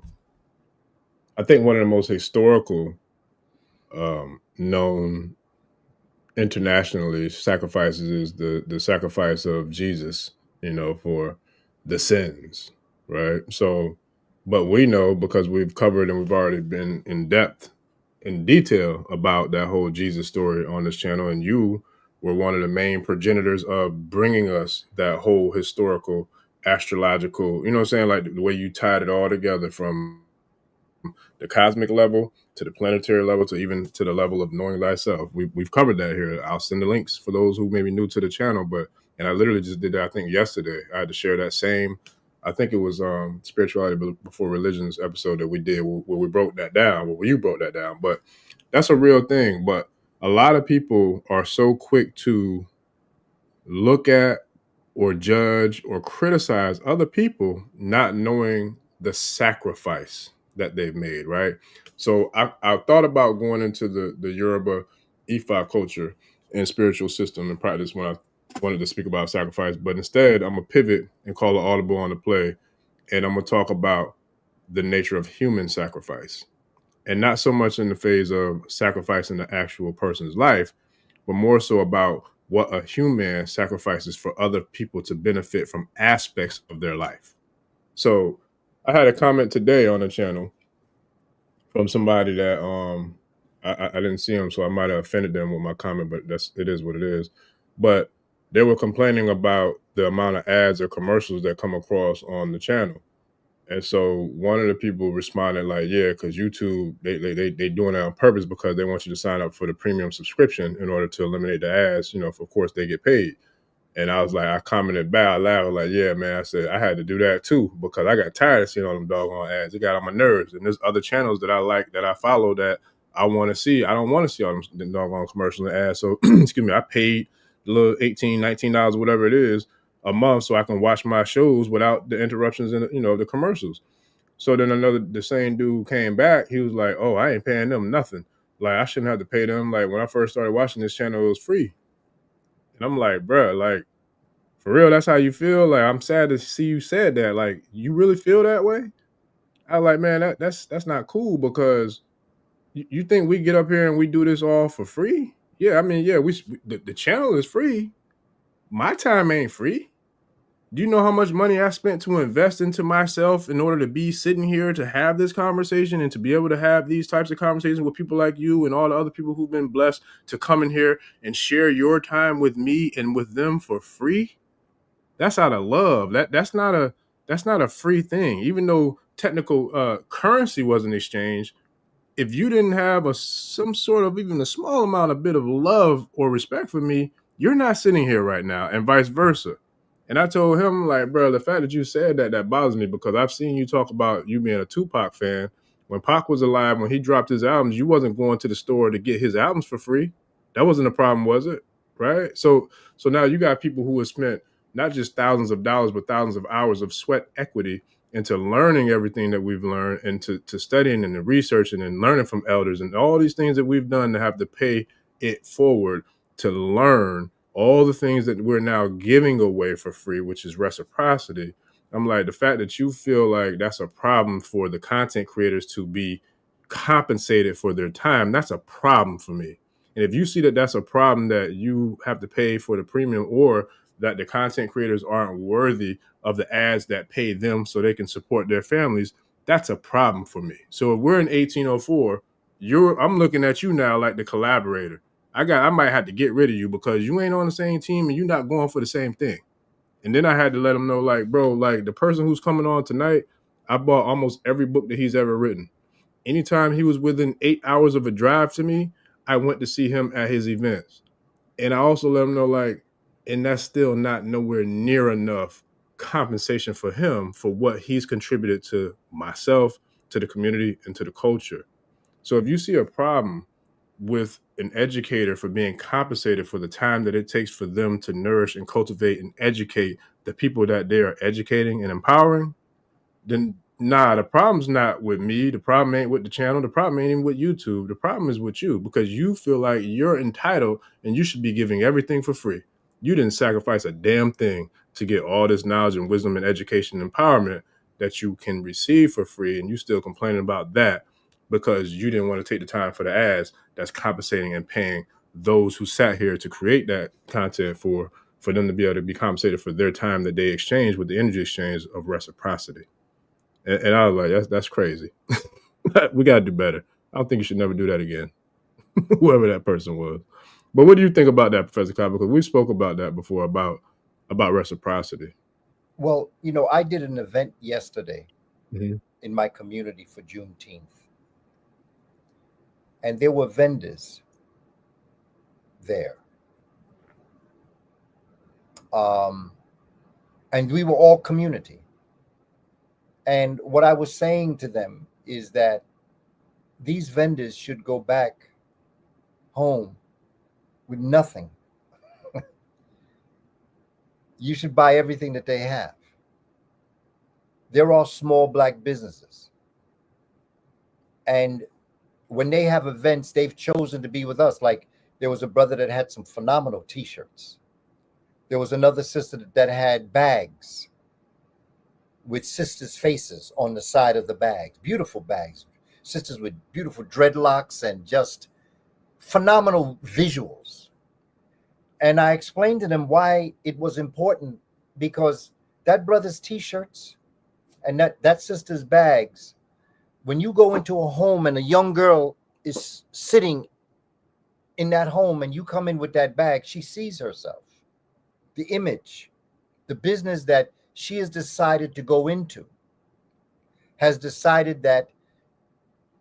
I think one of the most historical known internationally sacrifices is the sacrifice of Jesus, you know, for the sins, right? So, but we know because we've covered and we've already been in detail about that whole Jesus story on this channel, and you were one of the main progenitors of bringing us that whole historical astrological, you know what I'm saying, like the way you tied it all together from the cosmic level to the planetary level to even to the level of knowing thyself. We've covered that here. I'll send the links for those who may be new to the channel, and I literally just did that, I think yesterday. I had to share that same, I think it was Spirituality Before Religions episode that we did where we broke that down, where you broke that down. But that's a real thing. But a lot of people are so quick to look at or judge or criticize other people not knowing the sacrifice that they've made, right? So I thought about going into the Yoruba Ifa culture and spiritual system and practice when I wanted to speak about sacrifice, but instead I'm gonna pivot and call an audible on the play, and I'm gonna talk about the nature of human sacrifice, and not so much in the phase of sacrificing the actual person's life, but more so about what a human sacrifices for other people to benefit from aspects of their life. So I had a comment today on the channel from somebody that I didn't see them, so I might have offended them with my comment, but it is what it is. But they were complaining about the amount of ads or commercials that come across on the channel. And so one of the people responded like, yeah, because YouTube, they doing that on purpose because they want you to sign up for the premium subscription in order to eliminate the ads, you know, of course they get paid. And I was like, I commented back out loud, like, yeah, man, I said, I had to do that too, because I got tired of seeing all them doggone ads. It got on my nerves. And there's other channels that I like, that I follow, that I want to see. I don't want to see all them doggone commercials and ads. So, excuse me, I paid the little $18, $19, whatever it is, a month so I can watch my shows without the interruptions and, you know, the commercials. So then the same dude came back. He was like, oh, I ain't paying them nothing. Like, I shouldn't have to pay them. Like, when I first started watching this channel, it was free. And I'm like, bruh, like, for real, that's how you feel? Like, I'm sad to see you said that. Like, you really feel that way? I was like, man, that's not cool, because you think we get up here and we do this all for free? Yeah, I mean, yeah, the channel is free. My time ain't free. Do you know how much money I spent to invest into myself in order to be sitting here to have this conversation and to be able to have these types of conversations with people like you and all the other people who've been blessed to come in here and share your time with me and with them for free? That's out of love. That's not a free thing. Even though technical currency wasn't exchanged, if you didn't have some sort of even a small amount, a bit of love or respect for me, you're not sitting here right now, and vice versa. And I told him, like, bro, the fact that you said that bothers me, because I've seen you talk about you being a Tupac fan. When Pac was alive, when he dropped his albums, you wasn't going to the store to get his albums for free. That wasn't a problem, was it? Right? So now you got people who have spent not just thousands of dollars, but thousands of hours of sweat equity into learning everything that we've learned, and to studying and to researching and learning from elders and all these things that we've done, to have to pay it forward to learn all the things that we're now giving away for free, which is reciprocity. I'm like, the fact that you feel like that's a problem for the content creators to be compensated for their time, that's a problem for me. And if you see that that's a problem, that you have to pay for the premium, or that the content creators aren't worthy of the ads that pay them so they can support their families, that's a problem for me. So if we're in 1804, I'm looking at you now like the collaborator. I might have to get rid of you because you ain't on the same team and you're not going for the same thing. And then I had to let him know, like, bro, like, the person who's coming on tonight, I bought almost every book that he's ever written. Anytime he was within 8 hours of a drive to me, I went to see him at his events. And I also let him know, like, and that's still not nowhere near enough compensation for him for what he's contributed to myself, to the community, and to the culture. So if you see a problem with an educator for being compensated for the time that it takes for them to nourish and cultivate and educate the people that they are educating and empowering, then the problem's not with me. The problem ain't with the channel. The problem ain't even with YouTube. The problem is with you, because you feel like you're entitled and you should be giving everything for free. You didn't sacrifice a damn thing to get all this knowledge and wisdom and education and empowerment that you can receive for free, and you still complaining about that because you didn't want to take the time for the ads that's compensating and paying those who sat here to create that content for them to be able to be compensated for their time that they exchange with the energy exchange of reciprocity. And I was like, that's crazy. We got to do better. I don't think you should never do that again, whoever that person was. But what do you think about that, Professor Kaba? Because we spoke about that before, about reciprocity. Well, I did an event yesterday Mm-hmm. in my community for Juneteenth. And there were vendors there. And we were all community. And what I was saying to them is that these vendors should go back home with nothing. You should buy everything that they have. They're all small Black businesses. And when they have events, they've chosen to be with us. Like, there was a brother that had some phenomenal t-shirts. There was another sister that had bags with sisters' faces on the side of the bags, beautiful bags, sisters with beautiful dreadlocks and just phenomenal visuals. And I explained to them why it was important, because that brother's t-shirts and that sister's bags, when you go into a home and a young girl is sitting in that home and you come in with that bag, she sees herself, the image, the business that she has decided to go into, has decided that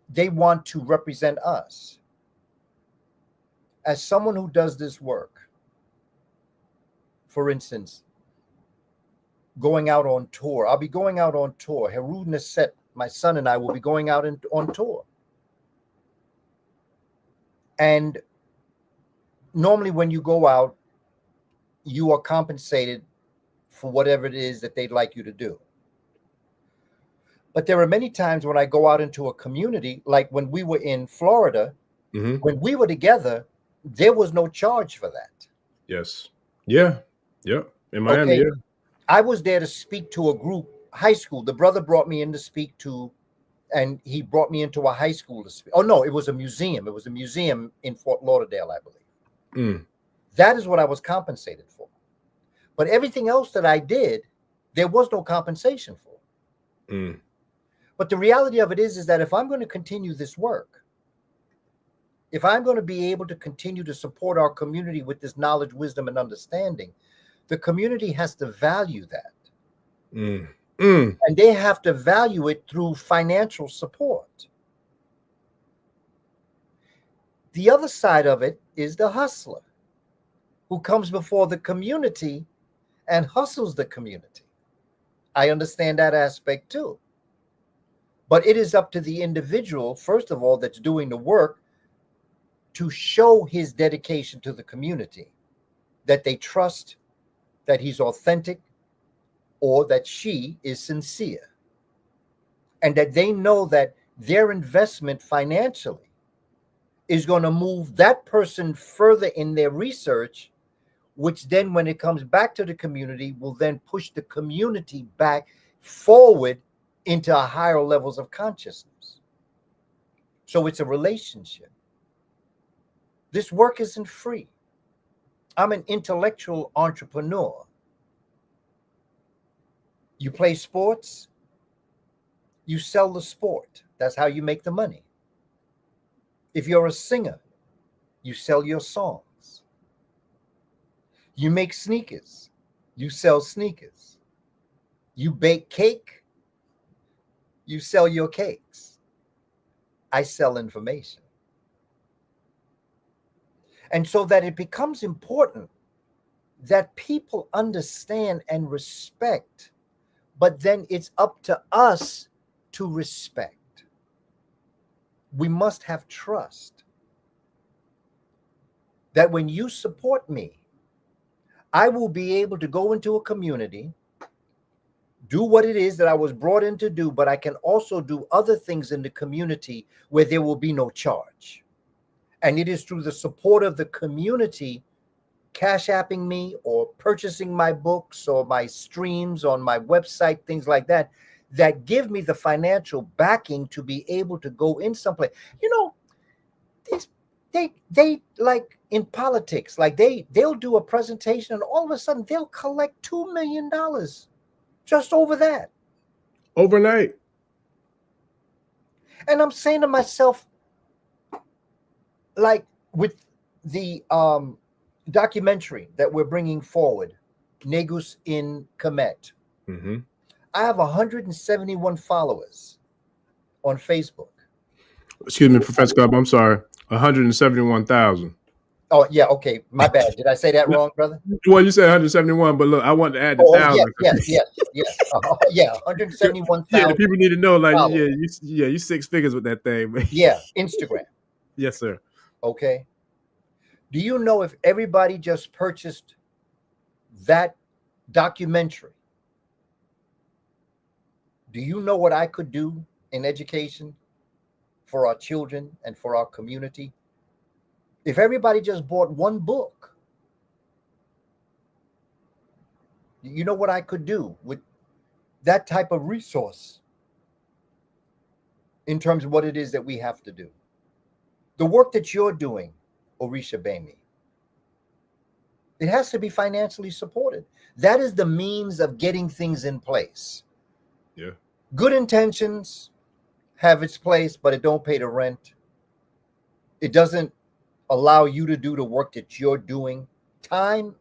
they want to represent us. As someone who does this work, for instance, going out on tour, I'll be going out on tour. Haroon Nasset, my son, and I will be going out on tour. And normally when you go out, you are compensated for whatever it is that they'd like you to do. But there are many times when I go out into a community, like when we were in Florida, Mm-hmm. when we were together, there was no charge for that. Yes. Yeah. Yep. In Miami, Okay. yeah. I was there to speak to a group, high school. The brother brought me in to speak to, and he brought me into a high school to speak. Oh, no, it was a museum. It was a museum in Fort Lauderdale, I believe. That is what I was compensated for. But everything else that I did, there was no compensation for. But the reality of it is that if I'm going to continue this work, if I'm going to be able to continue to support our community with this knowledge, wisdom, and understanding, the community has to value that. And they have to value it through financial support. The other side of it is the hustler who comes before the community and hustles the community. I understand that aspect too. But it is up to the individual, first of all, that's doing the work to show his dedication to the community, that they trust that he's authentic or that she is sincere, and that they know that their investment financially is going to move that person further in their research, which then when it comes back to the community will then push the community back forward into higher levels of consciousness. So it's a relationship. This work isn't free. I'm an intellectual entrepreneur. You play sports, you sell the sport. That's how you make the money. If you're a singer, you sell your songs. You make sneakers, you sell sneakers. You bake cake, you sell your cakes. I sell information. And so that it becomes important that people understand and respect, but then it's up to us to respect. We must have trust that when you support me, I will be able to go into a community, do what it is that I was brought in to do, but I can also do other things in the community where there will be no charge. And it is through the support of the community cash apping me or purchasing my books or my streams on my website, things like that, that give me the financial backing to be able to go in someplace. You know, they like in politics, like they'll do a presentation and all of a sudden they'll collect $2 million just over that. Overnight. And I'm saying to myself, like with the documentary that we're bringing forward, Negus in Kemet, Mm-hmm. I have 171 followers on Facebook. Excuse me, Professor Kaba, I'm sorry. 171,000. Oh, yeah, okay. My bad. Did I say that wrong, brother? Well, you said 171, but look, I want to add the Oh, thousand. yes. Yeah, 171,000. Yeah, the people need to know, like, followers. you 6 figures with that thing. Man. Yeah, Instagram. Yes, sir. Okay. Do you know if everybody just purchased that documentary? Do you know what I could do in education for our children and for our community? If everybody just bought one book, you know what I could do with that type of resource in terms of what it is that we have to do. The work that you're doing, Orisa Gbemi, it has to be financially supported. That is the means of getting things in place. Yeah. Good intentions have its place, but it don't pay the rent. It doesn't allow you to do the work that you're doing. Time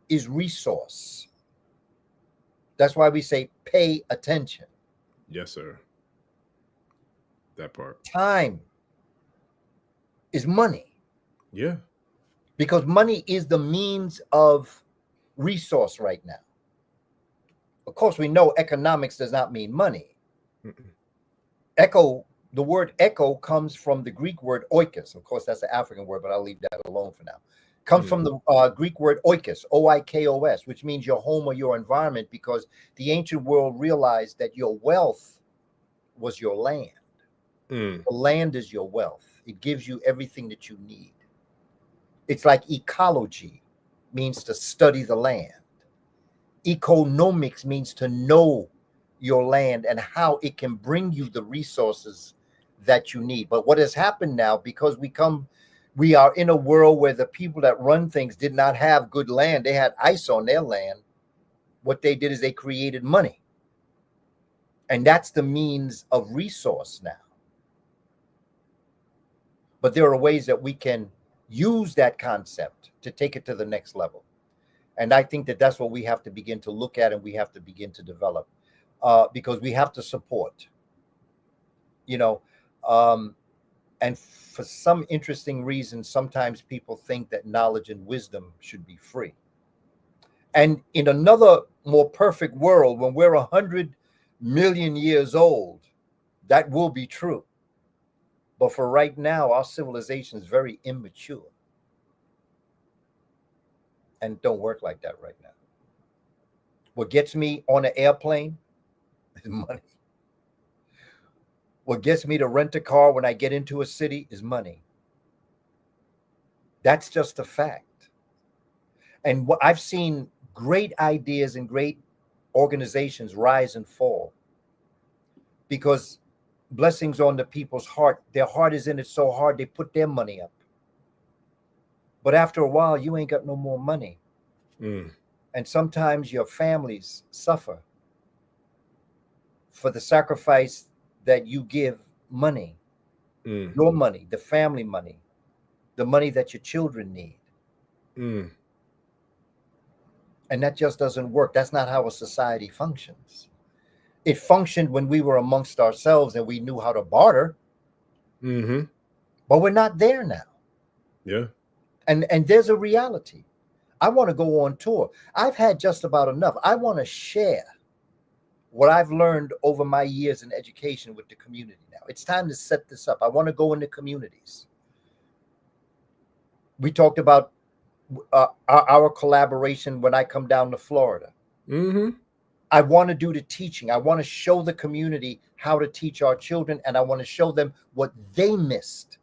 is resource. That's why we say pay attention. Yes, sir. That part. Time is money. Yeah. Because money is the means of resource right now. Of course, we know economics does not mean money. Echo, the word echo comes from the Greek word oikos. Of course, that's an African word, but I'll leave that alone for now. Comes from the Greek word oikos, O-I-K-O-S, which means your home or your environment, because the ancient world realized that your wealth was your land. The land is your wealth. It gives you everything that you need. It's like ecology means to study the land. Economics means to know your land and how it can bring you the resources that you need. But what has happened now, because we are in a world where the people that run things did not have good land. They had ice on their land. What they did is they created money. And that's the means of resource now. But there are ways that we can use that concept to take it to the next level. And I think that that's what we have to begin to look at and we have to begin to develop, because we have to support, and for some interesting reason, sometimes people think that knowledge and wisdom should be free. And in another more perfect world, when we're 100 million years old, that will be true. But for right now, our civilization is very immature and don't work like that right now. What gets me on an airplane is money. What gets me to rent a car when I get into a city is money. That's just a fact. And what I've seen great ideas and great organizations rise and fall because blessings on the people's heart. Their heart is in it so hard they put their money up. But after a while, you ain't got no more money. And sometimes your families suffer for the sacrifice that you give money, your money, the family money, the money that your children need. And that just doesn't work. That's not how a society functions. It functioned when we were amongst ourselves and we knew how to barter. But we're not there now. Yeah. And there's a reality. I want to go on tour. I've had just about enough. I want to share what I've learned over my years in education with the community now. It's time to set this up. I want to go into communities. We talked about our collaboration when I come down to Florida. I want to do the teaching. I want to show the community how to teach our children, and I want to show them what they missed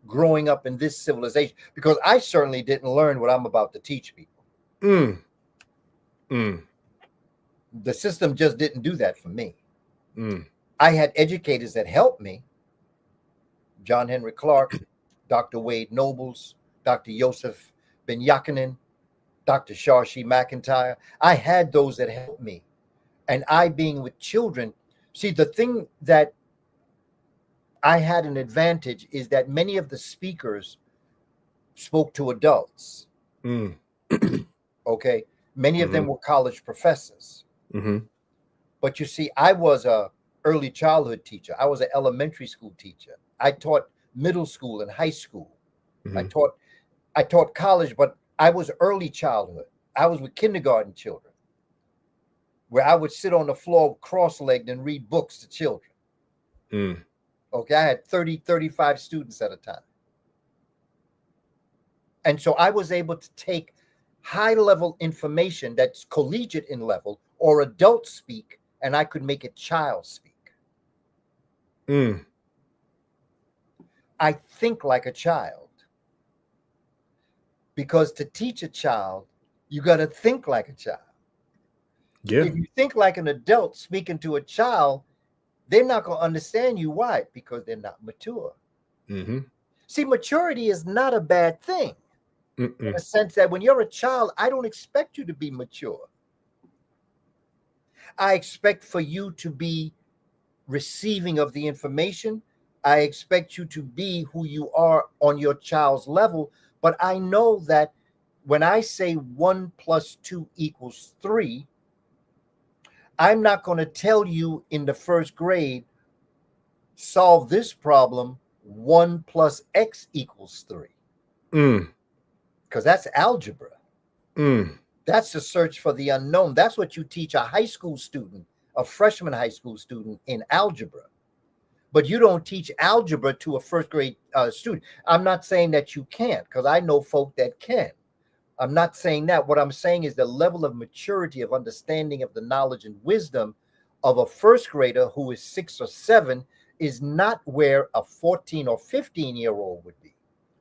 growing up in this civilization, because I certainly didn't learn what I'm about to teach people. The system just didn't do that for me. I had educators that helped me. John Henry Clark, Dr. Wade Nobles, Dr. Yosef Ben Yakinen, Dr. Sharshi McIntyre. I had those that helped me. And I, being with children, see, the thing that I had an advantage is that many of the speakers spoke to adults. Okay. Many of them were college professors. But you see, I was a early childhood teacher. I was an elementary school teacher. I taught middle school and high school. I taught college, but I was early childhood. I was with kindergarten children, where I would sit on the floor cross-legged and read books to children. Okay, I had 30, 35 students at a time. And so I was able to take high-level information that's collegiate in level or adult speak, and I could make it child speak. I think like a child. Because to teach a child, you got to think like a child. Yeah. If you think like an adult speaking to a child, they're not going to understand you. Why? Because they're not mature. See, maturity is not a bad thing. In the sense that when you're a child, I don't expect you to be mature. I expect for you to be receiving of the information. I expect you to be who you are on your child's level. But I know that when I say 1 + 2 = 3, I'm not going to tell you in the first grade, solve this problem, 1 + x = 3. Because that's algebra. That's the search for the unknown. That's what you teach a high school student, a freshman high school student in algebra. But you don't teach algebra to a first grade student. I'm not saying that you can't, because I know folk that can. I'm not saying that. What I'm saying is the level of maturity of understanding of the knowledge and wisdom of a first grader who is 6 or 7 is not where a 14 or 15-year-old would be.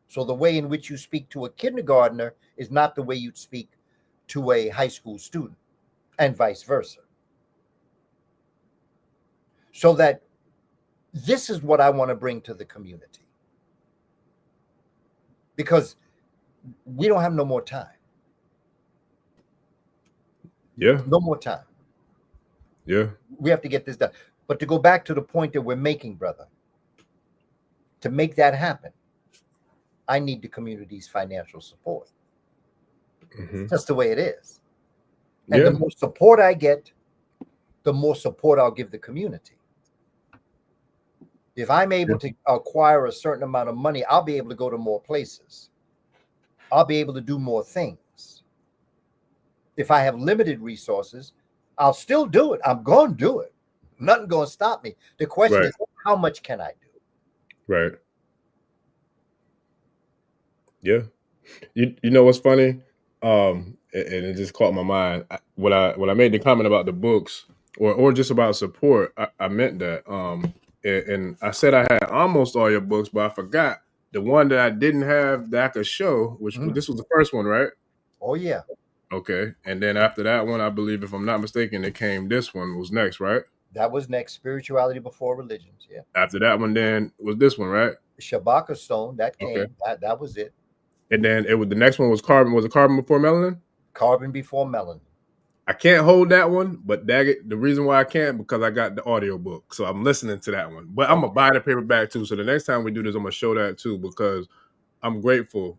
So the way in which you speak to a kindergartner is not the way you'd speak to a high school student, and vice versa. So that this is what I want to bring to the community. Because we don't have no more time. Yeah. No more time. Yeah. We have to get this done. But to go back to the point that we're making, brother, to make that happen, I need the community's financial support. That's the way it is. And the more support I get, the more support I'll give the community. If I'm able to acquire a certain amount of money, I'll be able to go to more places. I'll be able to do more things. If I have limited resources, I'll still do it. I'm going to do it. Nothing going to stop me. The question Right. is, how much can I do? Right. Yeah. You know what's funny? And it just caught my mind. When I made the comment about the books or just about support, I meant that. And I said I had almost all your books, but I forgot the one that I didn't have that I could show, which this was the first one, right? Oh, yeah. Okay. And then after that one, I believe, if I'm not mistaken, it came, this one was next, right? That was next. Spirituality Before Religions. Yeah. After that one, then was this one, right? Shabaka Stone, that came. Okay. That was it. And then the next one was Carbon. Was it Carbon Before Melanin? Carbon Before Melanin. I can't hold that one, but the reason why I can't, because I got the audio book, so I'm listening to that one. But I'm gonna buy the paperback too. So the next time we do this, I'm gonna show that too, because I'm grateful,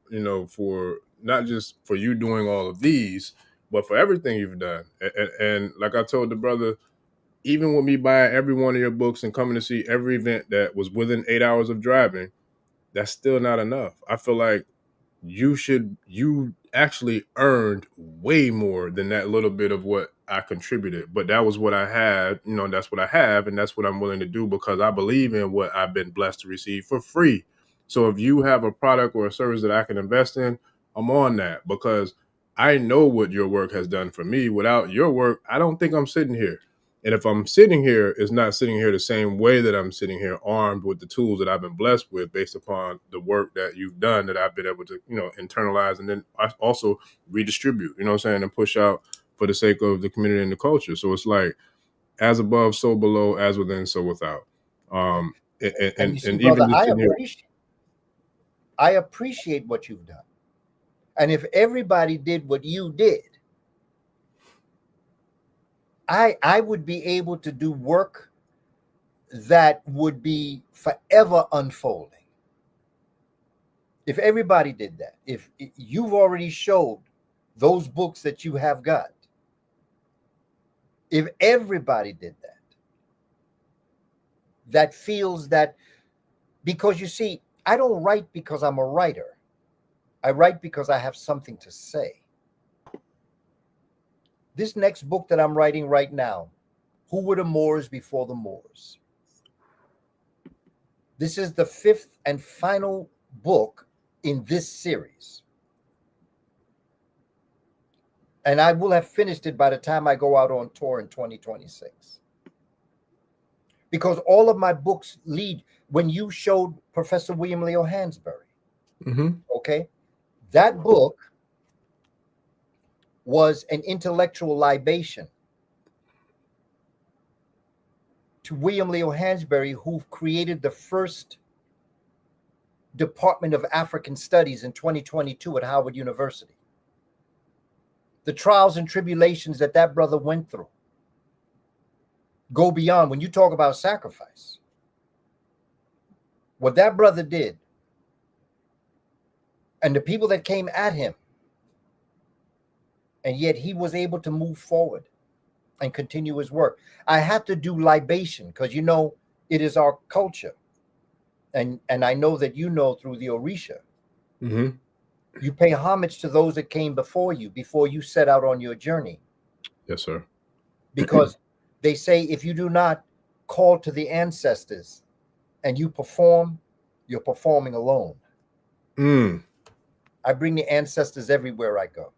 for not just for you doing all of these, but for everything you've done. And like I told the brother, even with me buying every one of your books and coming to see every event that was within 8 hours of driving, that's still not enough. I feel like you actually earned way more than that little bit of what I contributed, but that was what I had, that's what I have, and that's what I'm willing to do, because I believe in what I've been blessed to receive for free. So if you have a product or a service that I can invest in, I'm on that, because I know what your work has done for me. Without your work, I don't think I'm sitting here. And if I'm sitting here, it's not sitting here the same way that I'm sitting here, armed with the tools that I've been blessed with based upon the work that you've done, that I've been able to, internalize, and then I also redistribute, and push out for the sake of the community and the culture. So it's like, as above, so below, as within, so without. And you see, even brother, just I appreciate what you've done. And if everybody did what you did, I would be able to do work that would be forever unfolding. If everybody did that, if you've already showed those books that you have got, if everybody did that feels that, because you see, I don't write because I'm a writer. I write because I have something to say. This next book that I'm writing right now, Who Were the Moors Before the Moors? This is the 5th and final book in this series. And I will have finished it by the time I go out on tour in 2026. Because all of my books lead, when you showed Professor William Leo Hansberry, okay, that book was an intellectual libation to William Leo Hansberry, who created the first Department of African Studies in 2022 at Howard University. The trials and tribulations that brother went through go beyond, when you talk about sacrifice, what that brother did, and the people that came at him, and yet he was able to move forward and continue his work. I had to do libation because, it is our culture. And I know that through the Orisha, you pay homage to those that came before you set out on your journey. Yes, sir. Because they say, if you do not call to the ancestors and you perform, you're performing alone. I bring the ancestors everywhere I go.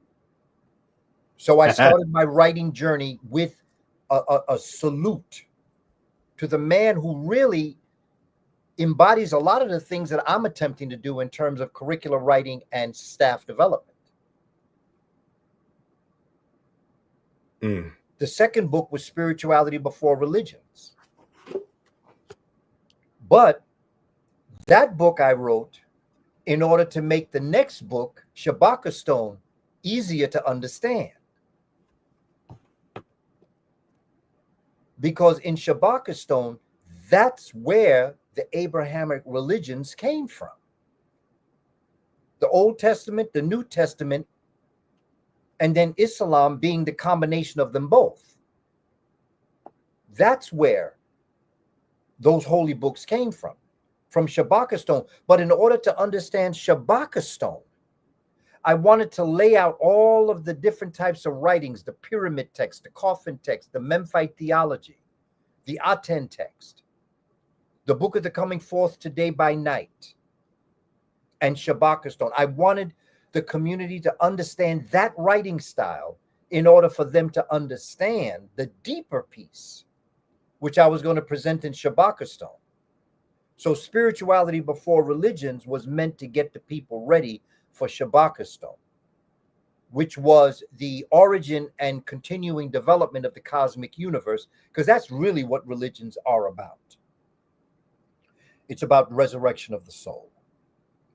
So I started my writing journey with a salute to the man who really embodies a lot of the things that I'm attempting to do in terms of curricular writing and staff development. The second book was Spirituality Before Religions. But that book I wrote in order to make the next book, Shabaka Stone, easier to understand. Because in Shabaka Stone, that's where the Abrahamic religions came from. The Old Testament, the New Testament, and then Islam being the combination of them both. That's where those holy books came from Shabaka Stone. But in order to understand Shabaka Stone, I wanted to lay out all of the different types of writings, the pyramid text, the coffin text, the Memphite theology, the Aten text, the Book of the Coming Forth Today by Night, and Shabaka Stone. I wanted the community to understand that writing style in order for them to understand the deeper piece, which I was going to present in Shabaka Stone. So spirituality before religions was meant to get the people ready for Shabaka Stone, which was the origin and continuing development of the cosmic universe, because that's really what religions are about. It's about resurrection of the soul.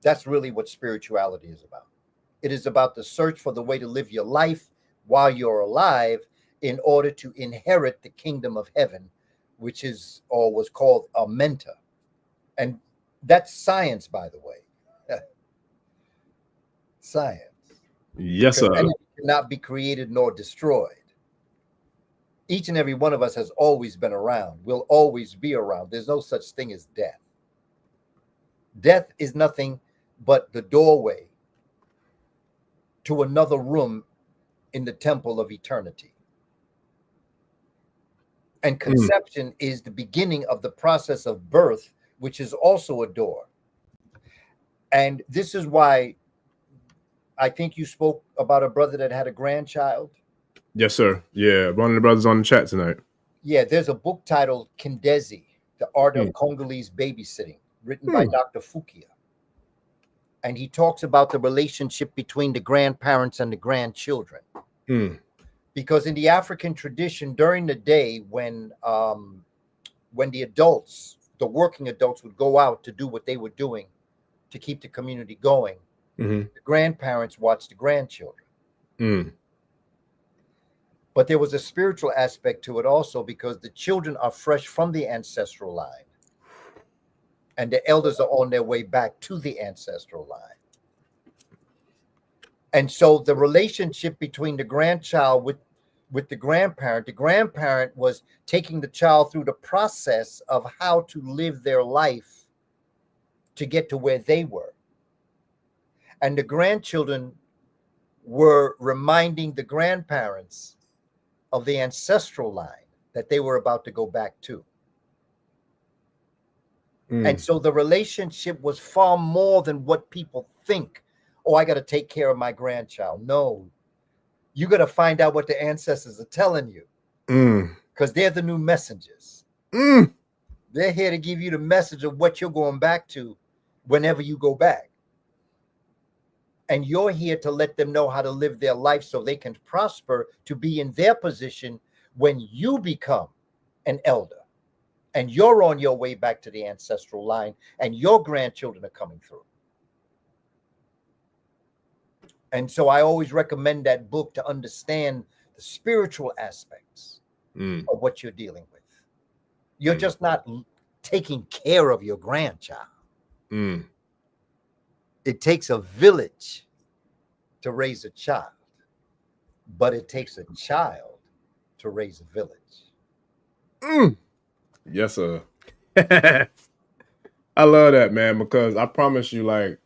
That's really what spirituality is about. It is about the search for the way to live your life while you're alive in order to inherit the kingdom of heaven, which is or was called a mentor. And that's science, by the way. Science. Yes, sir. Energy cannot be created nor destroyed. Each and every one of us has always been around, will always be around. There's no such thing as death. Death is nothing but the doorway to another room in the temple of eternity. And conception is the beginning of the process of birth, which is also a door. And this is why I think you spoke about a brother that had a grandchild. Yes, sir. Yeah, one of the brothers on the chat tonight. Yeah, there's a book titled Kindezi, The Art of Congolese Babysitting, written by Dr. Fukia. And he talks about the relationship between the grandparents and the grandchildren. Because in the African tradition, during the day when the adults, the working adults, would go out to do what they were doing to keep the community going, the grandparents watched the grandchildren. But there was a spiritual aspect to it also, because the children are fresh from the ancestral line, and the elders are on their way back to the ancestral line. And so the relationship between the grandchild with the grandparent was taking the child through the process of how to live their life to get to where they were. And the grandchildren were reminding the grandparents of the ancestral line that they were about to go back to. And so the relationship was far more than what people think. Oh, I got to take care of my grandchild. No, you got to find out what the ancestors are telling you, because they're the new messengers. They're here to give you the message of what you're going back to whenever you go back. And you're here to let them know how to live their life so they can prosper to be in their position when you become an elder and you're on your way back to the ancestral line and your grandchildren are coming through. And so I always recommend that book to understand the spiritual aspects of what you're dealing with. You're just not taking care of your grandchild. It takes a village to raise a child, but it takes a child to raise a village. Yes, sir. I love that, man, because I promise you, like,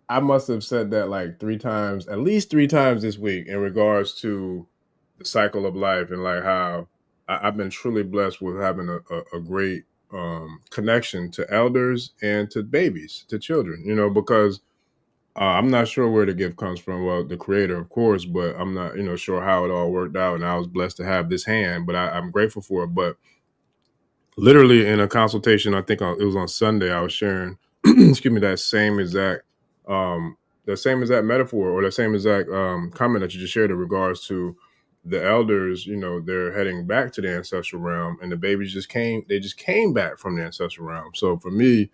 I must have said that like 3 times, at least 3 times this week, in regards to the cycle of life, and like how I've been truly blessed with having a great connection to elders and to babies, to children, you know, because I'm not sure where the gift comes from. Well, the creator, of course, but I'm not, sure how it all worked out. And I was blessed to have this hand, but I'm grateful for it. But literally in a consultation, I think it was on Sunday, I was sharing, excuse me, that same exact metaphor, or the same exact comment that you just shared in regards to the elders. They're heading back to the ancestral realm, and the babies just came back from the ancestral realm. So for me,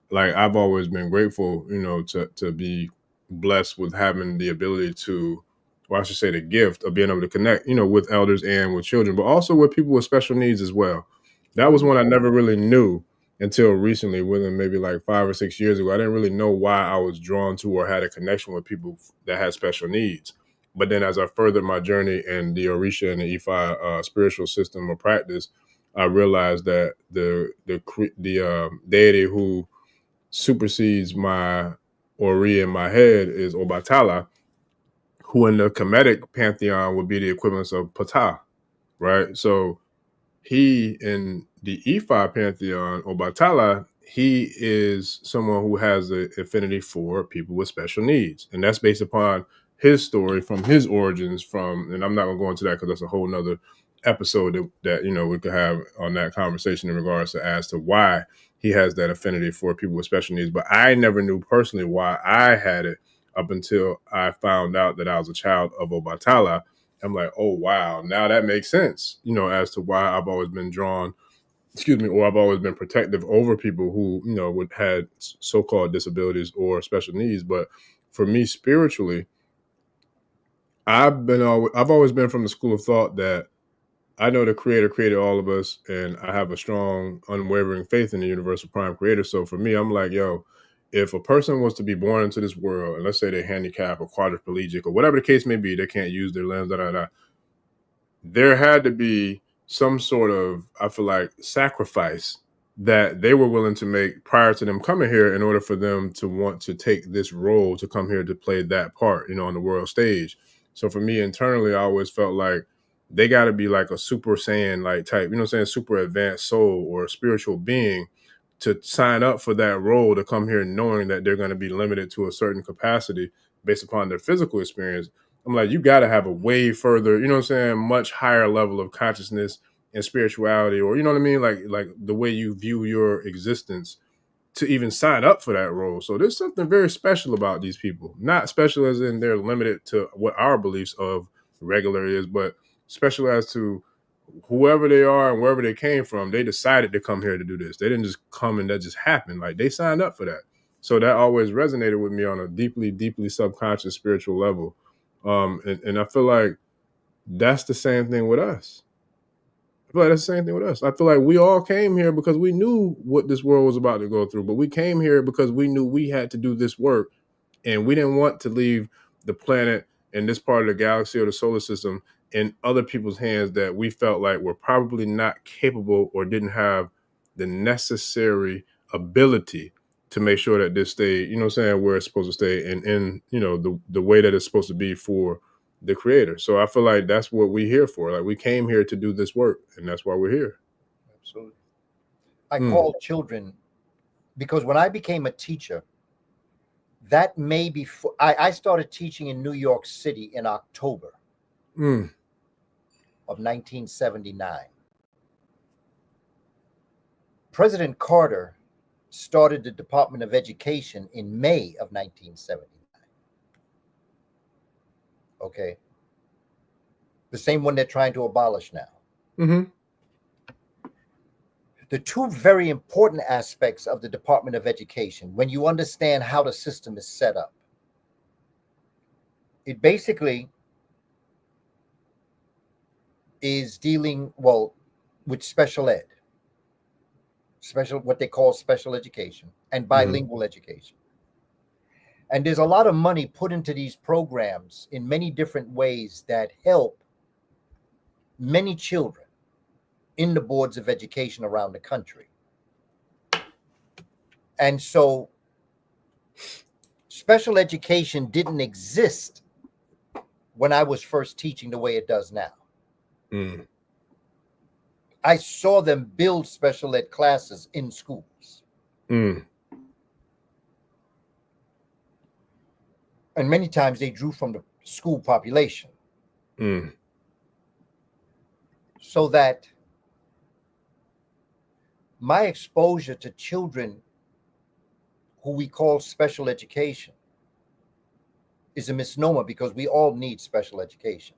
like, I've always been grateful, to be blessed with having the ability to, or I should say the gift of being able to connect, with elders and with children, but also with people with special needs as well. That was one I never really knew until recently, within maybe like 5 or 6 years ago. I didn't really know why I was drawn to or had a connection with people that had special needs. But then as I furthered my journey in the Orisha and the Ifa spiritual system or practice, I realized that the deity who supersedes my Ori in my head is Obatala, who in the Kemetic pantheon would be the equivalence of Ptah, right? So he in the Ifa pantheon, Obatala, he is someone who has an affinity for people with special needs. And that's based upon his story from his origins and I'm not going to go into that because that's a whole nother episode that, you know, we could have on that conversation in regards to as to why he has that affinity for people with special needs. But I never knew personally why I had it up until I found out that I was a child of Obatala. I'm like, oh, wow, now that makes sense, you know, as to why I've always been drawn, or I've always been protective over people who, you know, would had so-called disabilities or special needs. But for me, spiritually, I've always been from the school of thought that I know the Creator created all of us, and I have a strong, unwavering faith in the universal prime creator. So for me, I'm like, yo, if a person was to be born into this world, and let's say they're handicapped or quadriplegic or whatever the case may be, they can't use their limbs, there had to be some sort of, I feel like, sacrifice that they were willing to make prior to them coming here in order for them to want to take this role, to come here to play that part, you know, on the world stage. So for me internally, I always felt like they got to be like a super saiyan like type, you know what I'm saying, super advanced soul or a spiritual being to sign up for that role, to come here knowing that they're going to be limited to a certain capacity based upon their physical experience. I'm like, you got to have a way further, you know what I'm saying, much higher level of consciousness and spirituality, or, you know what I mean? Like the way you view your existence to even sign up for that role. So there's something very special about these people, not special as in they're limited to what our beliefs of regular is, but special as to whoever they are and wherever they came from. They decided to come here to do this. They didn't just come and that just happened. Like, they signed up for that. So that always resonated with me on a deeply, deeply subconscious spiritual level. And I feel like that's the same thing with us. I feel like that's the same thing with us. I feel like we all came here because we knew what this world was about to go through, but we came here because we knew we had to do this work, and we didn't want to leave the planet and this part of the galaxy or the solar system in other people's hands that we felt like were probably not capable or didn't have the necessary ability to make sure that this stayed, you know what I'm saying, where it's supposed to stay, and in, you know, the way that it's supposed to be for the creator. So I feel like that's what we're here for. Like, we came here to do this work, and that's why we're here. Absolutely. I call children, because when I became a teacher, that may be, I started teaching in New York City in October of 1979. President Carter started the Department of Education in May of 1979. Okay. The same one they're trying to abolish now. The two very important aspects of the Department of Education, when you understand how the system is set up, it basically is dealing, well, with special ed, what they call special education, and bilingual education. And there's a lot of money put into these programs in many different ways that help many children in the boards of education around the country. And so special education didn't exist when I was first teaching the way it does now. I saw them build special ed classes in schools. And many times they drew from the school population. So that my exposure to children who we call special education is a misnomer, because we all need special education.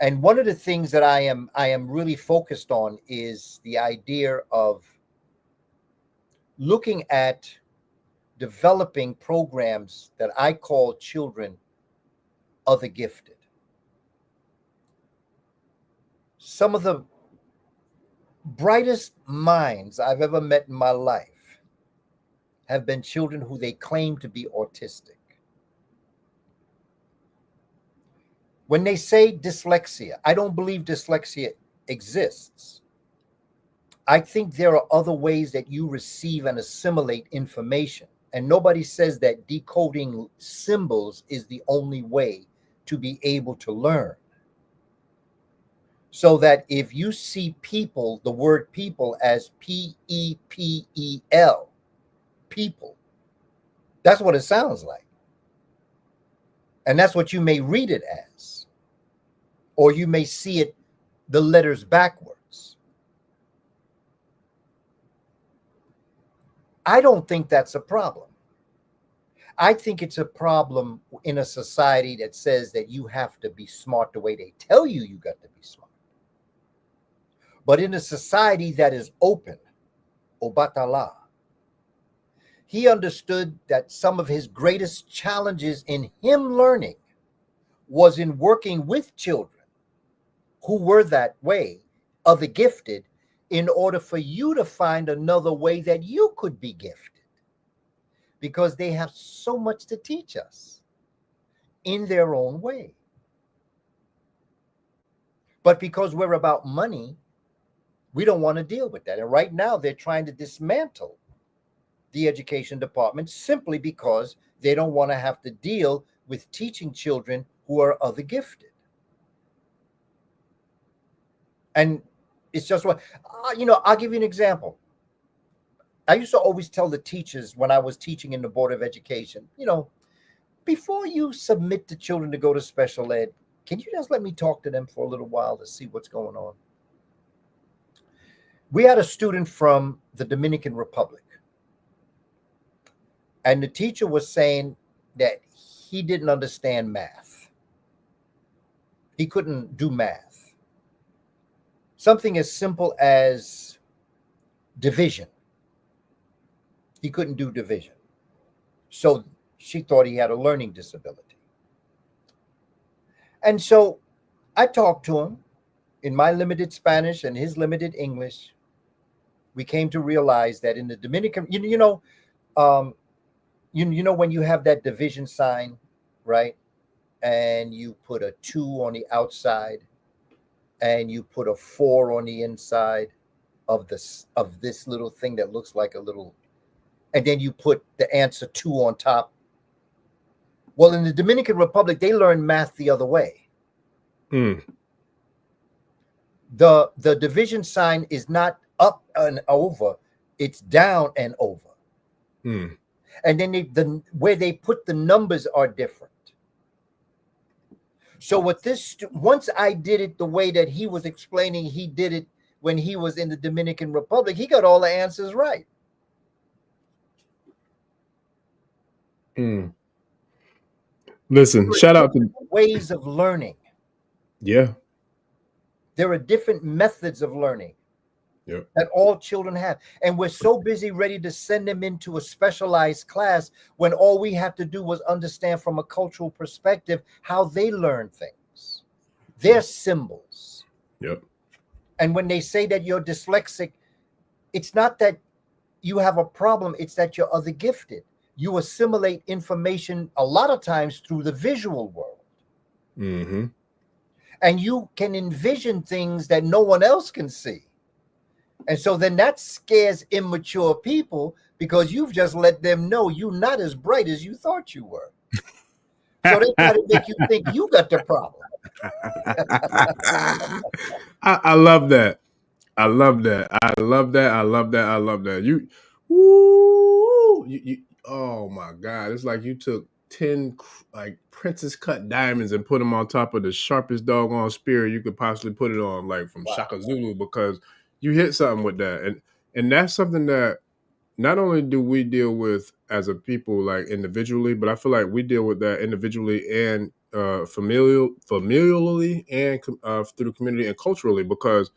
And one of the things that I am really focused on is the idea of looking at developing programs that I call children other gifted. Some of the brightest minds I've ever met in my life have been children who they claim to be autistic. When they say dyslexia, I don't believe dyslexia exists. I think there are other ways that you receive and assimilate information, And nobody says that decoding symbols is the only way to be able to learn. So that if you see people, the word people as P-E-P-E-L, people, that's what it sounds like. And that's what you may read it as. Or you may see it, the letters backwards. I don't think that's a problem. I think it's a problem in a society that says that you have to be smart the way they tell you you got to be smart. But in a society that is open, Obatala, he understood that some of his greatest challenges in him learning was in working with children who were that way, of the gifted, in order for you to find another way that you could be gifted. Because they have so much to teach us in their own way. But because we're about money, we don't want to deal with that. And right now they're trying to dismantle the education department simply because they don't want to have to deal with teaching children who are other gifted. And it's just what, I'll give you an example. I used to always tell the teachers when I was teaching in the Board of Education, before you submit the children to go to special ed, can you just let me talk to them for a little while to see what's going on? We had a student from the Dominican Republic, and the teacher was saying that he didn't understand math. He couldn't do math. Something as simple as division. He couldn't do division. So she thought he had a learning disability. And so I talked to him in my limited Spanish and his limited English. We came to realize that in the Dominican, when you have that division sign, right? And you put a 2 on the outside and you put a 4 on the inside of this little thing that looks like a little, and then you put the answer 2 on top. Well, in the Dominican Republic, they learn math the other way. The division sign is not up and over, it's down and over. And then where they put the numbers are different. So with this, once I did it the way that he was explaining, he did it when he was in the Dominican Republic, he got all the answers right. Listen, shout out to ways of learning. Yeah. There are different methods of learning that all children have. And we're so busy ready to send them into a specialized class when all we have to do was understand from a cultural perspective how they learn things. They're symbols. And when they say that you're dyslexic, it's not that you have a problem, it's that you're other gifted. You assimilate information a lot of times through the visual world. And you can envision things that no one else can see. And so then that scares immature people because you've just let them know you're not as bright as you thought you were. So they try to make you think you got the problem. I love that. I love that. You, oh my God. It's like you took 10 like princess cut diamonds and put them on top of the sharpest doggone spear you could possibly put it on, like from Shaka Zulu, because you hit something with that. And that's something that not only do we deal with as a people, like individually, but I feel like we deal with that individually and familially and through the community and culturally, because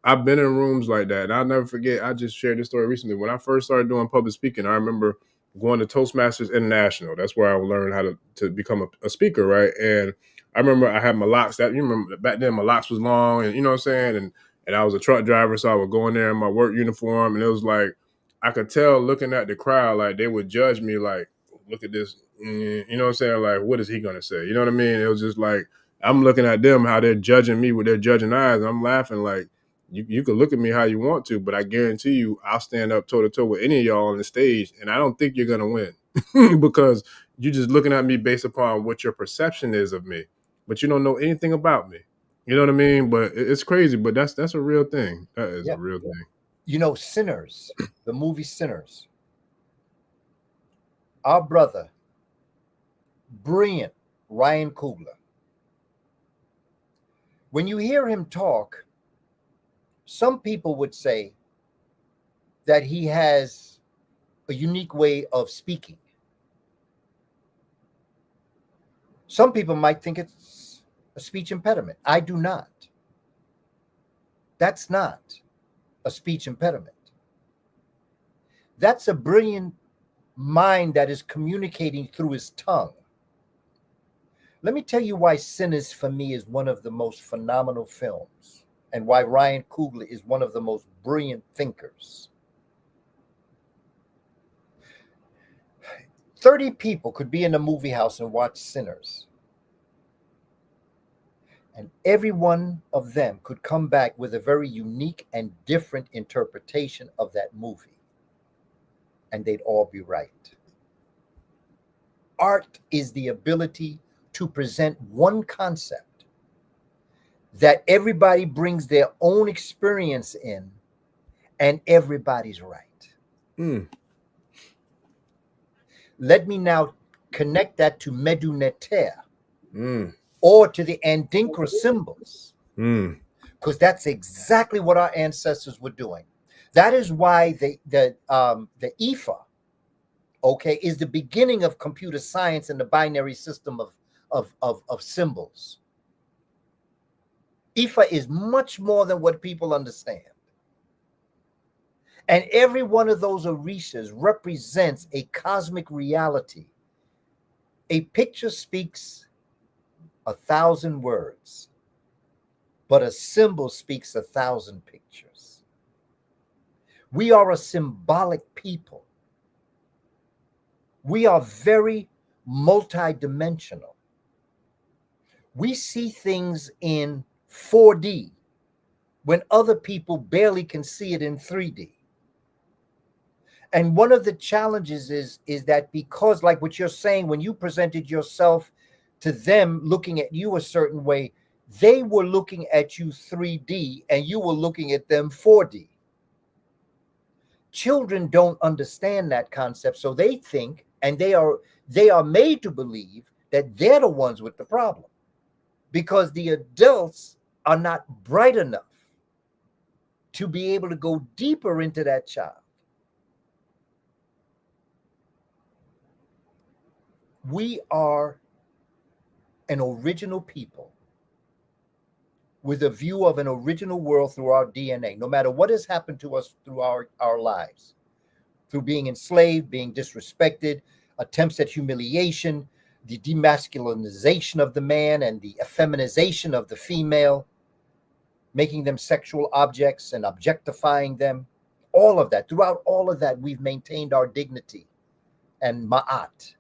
I've been in rooms like that. And I'll never forget, I just shared this story recently. When I first started doing public speaking, I remember going to Toastmasters International. That's where I learned how to become a speaker, right? And I remember I had my locks. You remember back then my locks was long, and you know what I'm saying? And I was a truck driver, so I would go in there in my work uniform, and it was like, I could tell looking at the crowd, like they would judge me like, look at this, you know what I'm saying? Like, what is he going to say? You know what I mean? It was just like, I'm looking at them, how they're judging me with their judging eyes. And I'm laughing like, you can look at me how you want to, but I guarantee you I'll stand up toe to toe with any of y'all on the stage, and I don't think you're going to win. because you're just looking at me based upon what your perception is of me, but you don't know anything about me. You know what I mean? But it's crazy, but that's a real thing. That is a real thing. You know, Sinners, the movie Sinners. Our brother, brilliant Ryan Coogler. When you hear him talk, some people would say that he has a unique way of speaking. Some people might think it's a speech impediment. I do not. That's not a speech impediment. That's a brilliant mind that is communicating through his tongue. Let me tell you why Sinners for me is one of the most phenomenal films, and why Ryan Coogler is one of the most brilliant thinkers. 30 people could be in a movie house and watch Sinners, and every one of them could come back with a very unique and different interpretation of that movie, and they'd all be right. Art is the ability to present one concept that everybody brings their own experience in, and everybody's right. Let me now connect that to Medu Neter, or to the Andinkra symbols, because that's exactly what our ancestors were doing. That is why the Ifa, okay, is the beginning of computer science and the binary system of symbols. Ifa is much more than what people understand. And every one of those Orishas represents a cosmic reality. A picture speaks 1,000 words, but a symbol speaks 1,000 pictures. We are a symbolic people. We are very multidimensional. We see things in 4D when other people barely can see it in 3D. And one of the challenges is that, because, like what you're saying, when you presented yourself to them looking at you a certain way, they were looking at you 3D and you were looking at them 4D. Children don't understand that concept, so they think, and they are made to believe that they're the ones with the problem, because the adults are not bright enough to be able to go deeper into that child. We are an original people with a view of an original world through our DNA, no matter what has happened to us through our lives, through being enslaved, being disrespected, attempts at humiliation, the demasculinization of the man and the effeminization of the female, making them sexual objects and objectifying them. All of that, throughout all of that, we've maintained our dignity and ma'at.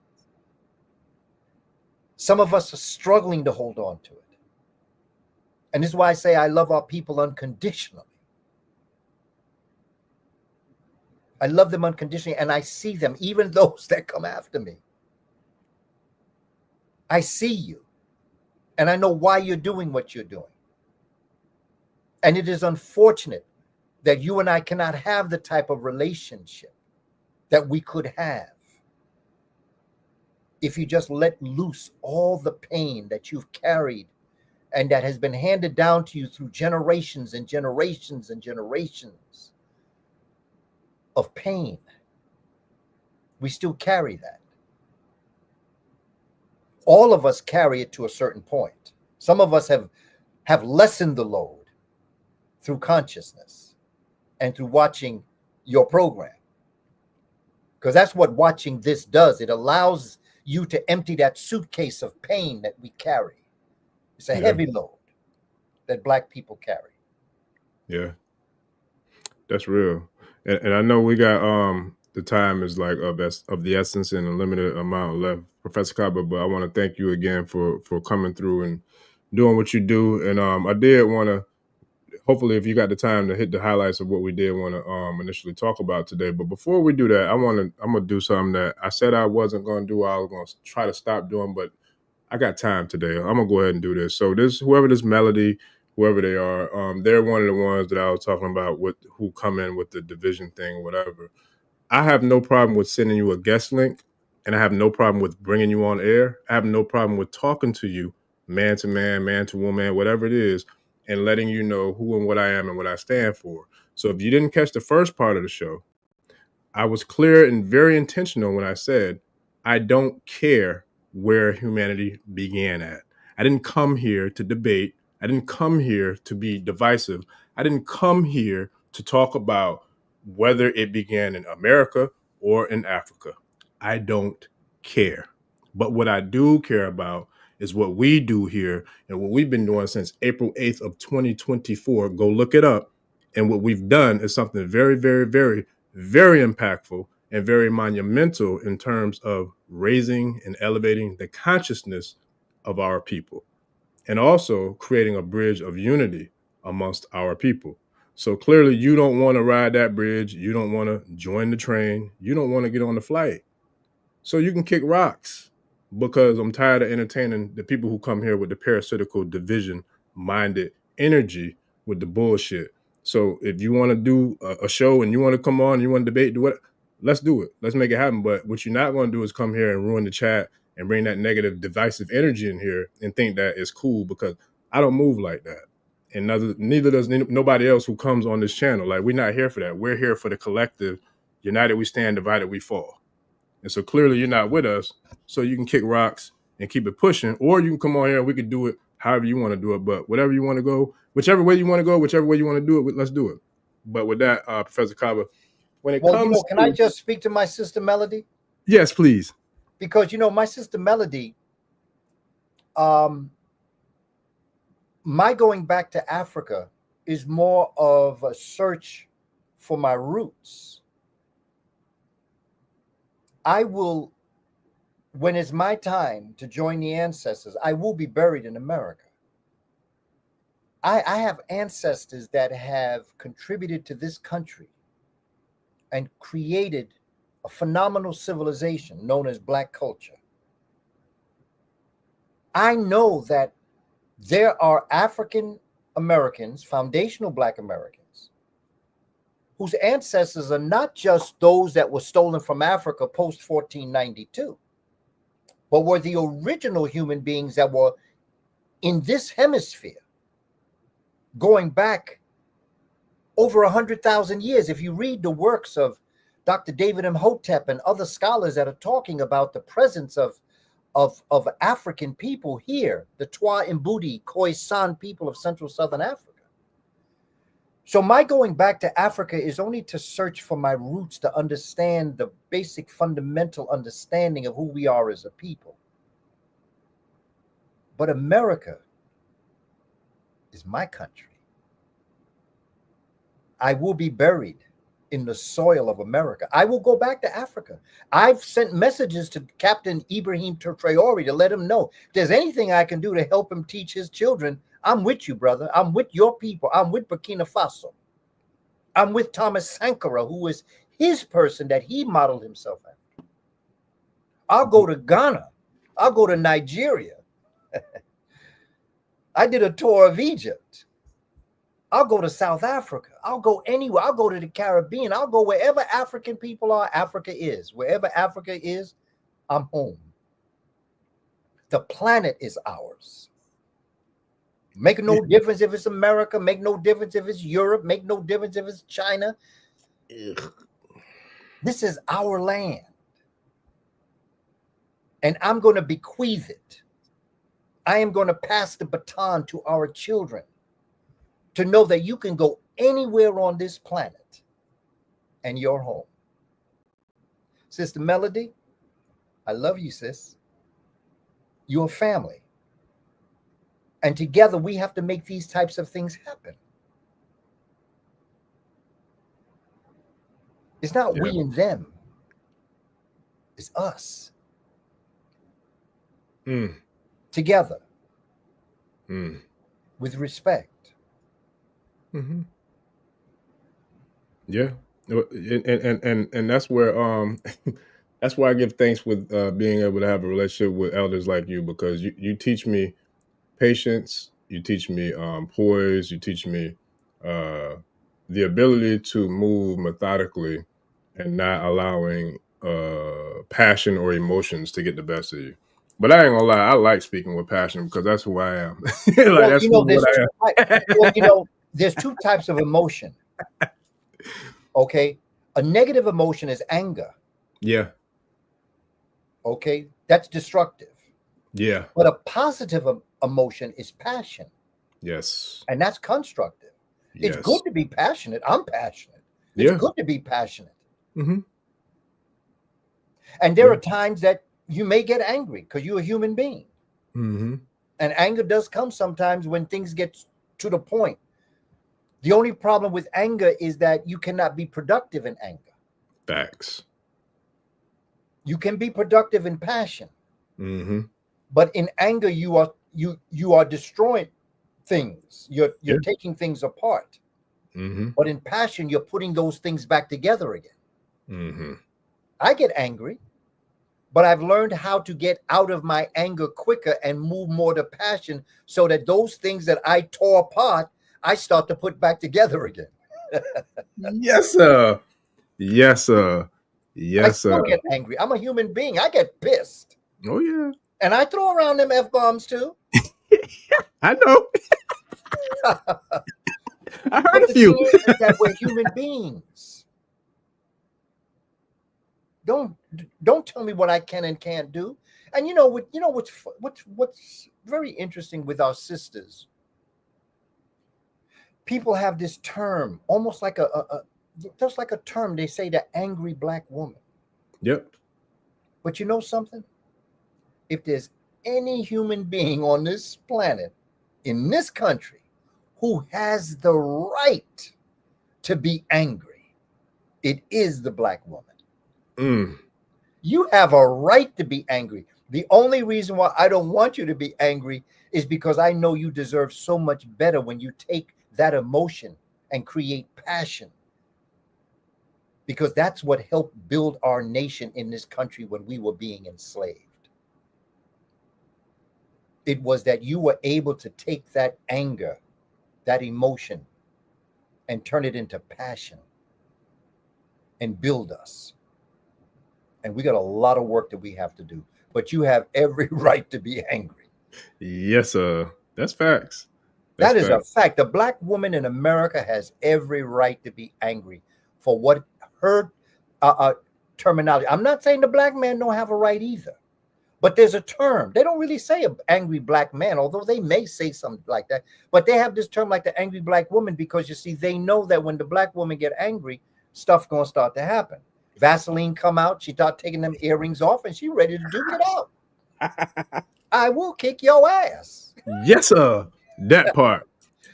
Some of us are struggling to hold on to it. And this is why I say I love our people unconditionally. I love them unconditionally, and I see them, even those that come after me. I see you, and I know why you're doing what you're doing. And it is unfortunate that you and I cannot have the type of relationship that we could have if you just let loose all the pain that you've carried and that has been handed down to you through generations and generations and generations of pain. We still carry that. All of us carry it to a certain point. Some of us have lessened the load through consciousness and through watching your program. Because that's what watching this does. It allows you to empty that suitcase of pain that we carry. It's a heavy load that Black people carry. Yeah, that's real. And I know we got the time is like of the essence and a limited amount left, Professor Kaba. But I want to thank you again for coming through and doing what you do. And I did want to hopefully, if you got the time to hit the highlights of what we did want to initially talk about today. But before we do that, I'm gonna do something that I said I wasn't gonna do. I was gonna try to stop doing, but I got time today. I'm gonna go ahead and do this. So whoever this Melody, whoever they are, they're one of the ones that I was talking about who come in with the division thing, whatever. I have no problem with sending you a guest link, and I have no problem with bringing you on air. I have no problem with talking to you, man to woman, whatever it is, and letting you know who and what I am and what I stand for. So if you didn't catch the first part of the show, I was clear and very intentional when I said, I don't care where humanity began at. I didn't come here to debate. I didn't come here to be divisive. I didn't come here to talk about whether it began in America or in Africa. I don't care. But what I do care about is what we do here and what we've been doing since April 8th of 2024. Go look it up. And what we've done is something very, very, very, very impactful and very monumental in terms of raising and elevating the consciousness of our people, and also creating a bridge of unity amongst our people. So clearly you don't want to ride that bridge. You don't want to join the train. You don't want to get on the flight. So you can kick rocks, because I'm tired of entertaining the people who come here with the parasitical division minded energy with the bullshit. So if you want to do a show and you want to come on, you want to debate, do it. Let's do it. Let's make it happen. But what you're not going to do is come here and ruin the chat and bring that negative, divisive energy in here and think that it's cool, because I don't move like that. And neither does nobody else who comes on this channel. Like, we're not here for that. We're here for the collective. United we stand, divided we fall. And so clearly you're not with us. So you can kick rocks and keep it pushing, or you can come on here and we could do it however you want to do it. But whatever you want to go, whichever way you want to go, whichever way you want to do it, let's do it. But with that, Professor Kaba, when it comes can I just speak to my sister Melody? Yes, please. Because, my sister Melody, my going back to Africa is more of a search for my roots. I will, when it's my time to join the ancestors, I will be buried in America. I have ancestors that have contributed to this country and created a phenomenal civilization known as Black culture. I know that there are African Americans, foundational Black Americans, whose ancestors are not just those that were stolen from Africa post 1492, but were the original human beings that were in this hemisphere going back over 100,000 years. If you read the works of Dr. David Imhotep and other scholars that are talking about the presence of African people here, the Twa Mbudi, Khoisan people of Central Southern Africa. So my going back to Africa is only to search for my roots, to understand the basic fundamental understanding of who we are as a people. But America is my country. I will be buried in the soil of America. I will go back to Africa. I've sent messages to Captain Ibrahim Traore to let him know if there's anything I can do to help him teach his children. I'm with you, brother. I'm with your people. I'm with Burkina Faso. I'm with Thomas Sankara, who is his person that he modeled himself after. I'll go to Ghana. I'll go to Nigeria. I did a tour of Egypt. I'll go to South Africa. I'll go anywhere. I'll go to the Caribbean. I'll go wherever African people are, Africa is. Wherever Africa is, I'm home. The planet is ours. Make no difference if it's America. Make no difference if it's Europe. Make no difference if it's China. This is our land. And I'm going to bequeath it. I am going to pass the baton to our children to know that you can go anywhere on this planet and you're home. Sister Melody, I love you, sis. You're family. And together we have to make these types of things happen. It's not we and them. It's us. Together. With respect. Mm-hmm. Yeah. And that's where that's why I give thanks with being able to have a relationship with elders like you, because you teach me patience, you teach me poise, you teach me uh the ability to move methodically and not allowing passion or emotions to get the best of you. But I ain't gonna lie, I like speaking with passion because that's who I am. Like Well, that's you know, what I am. there's two types of emotion. Okay, a negative emotion is anger. Yeah. Okay, that's destructive. Yeah. But a positive emotion is passion, Yes. and that's constructive. It's Yes. good to be passionate. I'm passionate. It's Yeah. good to be passionate. Mm-hmm. And there Yeah. are times that you may get angry because you're a human being. Mm-hmm. And anger does come sometimes when things get to the point. The only problem with anger is that you cannot be productive in anger. Facts. You can be productive in passion, Mm-hmm. but in anger you are destroying things. You're Yeah. taking things apart. Mm-hmm. But in passion, you're putting those things back together again. Mm-hmm. I get angry, but I've learned how to get out of my anger quicker and move more to passion so that those things that I tore apart, I start to put back together again. Yes, sir. Yes, sir. I Yes, sir. still get angry. I'm a human being. I get pissed. Oh yeah. And I throw around them F bombs too. I know. I heard But a the few. thing is that we're human beings. Don't tell me what I can and can't do. And what's very interesting with our sisters. People have this term, almost like just like a term. They say the angry black woman. Yep. But you know something? If there's any human being on this planet, in this country, who has the right to be angry, it is the black woman. Mm. You have a right to be angry. The only reason why I don't want you to be angry is because I know you deserve so much better when you take that emotion and create passion. Because that's what helped build our nation in this country when we were being enslaved. It was that you were able to take that anger, that emotion, and turn it into passion and build us. And we got a lot of work that we have to do. But you have every right to be angry. Yes, sir. That's facts. That's That is a facts. fact. The black woman in America has every right to be angry for what her terminology. I'm not saying the black man don't have a right either, but there's a term. They don't really say an angry black man, although they may say something like that. But they have this term like the angry black woman because you see, they know that when the black woman get angry, stuff gonna start to happen. Vaseline come out, she start taking them earrings off, and she ready to duke it out. I will kick your ass. Yes, sir. That part.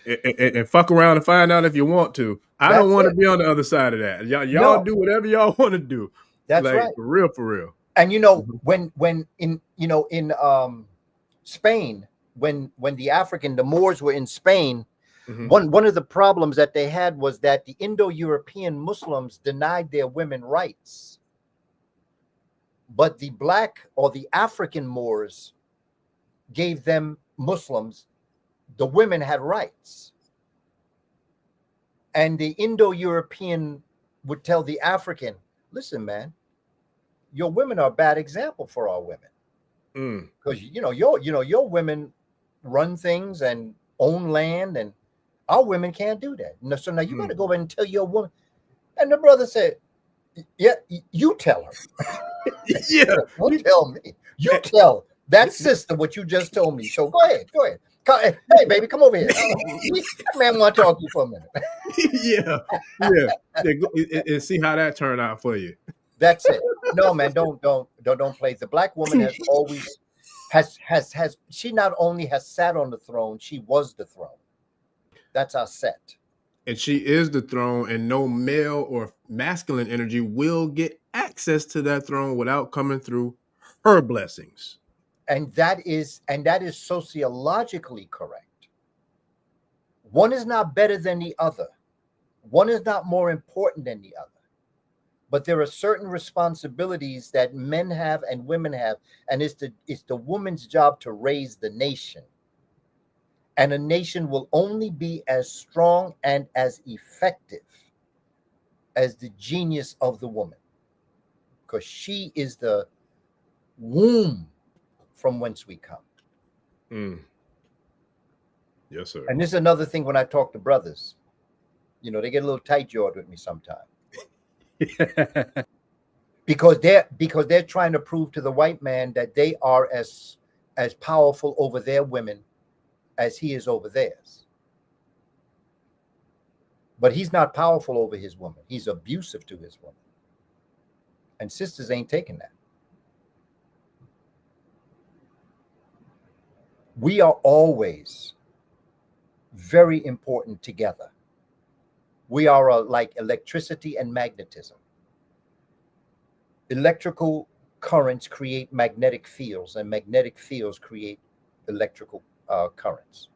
And fuck around and find out if you want to. I don't That's want to it. be on the other side of that. Y'all No, do whatever y'all want to do. that's Like right. for real, for real. And Mhm. when in Spain, when the Moors were in Spain, Mhm. one of the problems that they had was that the Indo-European Muslims denied their women rights, but the black or the African Moors gave them Muslims. The women had rights, and the Indo-European would tell the African, "Listen, man, your women are a bad example for our women." Mm. Because your women run things and own land, and our women can't do that. So now you got to Mm. go and tell your woman. And the brother said, "Yeah, you tell her. Yeah. Don't tell me. You tell that sister what you just told me. So go ahead, go ahead. Hey, baby, come over here. Man, want to talk to you for a minute." Yeah. Yeah. Yeah. And see how that turned out for you. That's it. No, man, don't play. The black woman has always has she not only has sat on the throne, she was the throne. That's our set. And she is the throne, and no male or masculine energy will get access to that throne without coming through her blessings. And that is sociologically correct. One is not better than the other. One is not more important than the other. But there are certain responsibilities that men have and women have, and it's the woman's job to raise the nation. And a nation will only be as strong and as effective as the genius of the woman, because she is the womb from whence we come. Yes, sir. And this is another thing when I talk to brothers, you know, they get a little tight-jawed with me sometimes. because they're trying to prove to the white man that they are as powerful over their women as he is over theirs. But he's not powerful over his woman. He's abusive to his woman. And sisters ain't taking that. We are always very important together. We are like electricity and magnetism. Electrical currents create magnetic fields, and magnetic fields create electrical currents.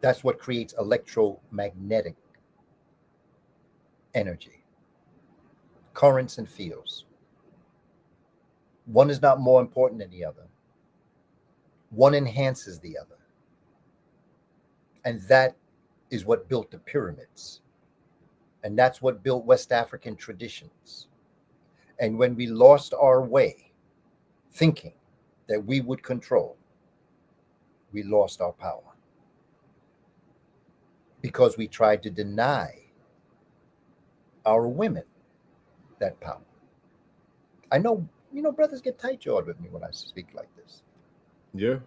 That's what creates electromagnetic energy, currents and fields. One is not more important than the other. One enhances the other. And that is what built the pyramids. And that's what built West African traditions. And when we lost our way, thinking that we would control, we lost our power. Because we tried to deny our women that power. I know, you know, brothers get tight-jawed with me when I speak like this. Yeah.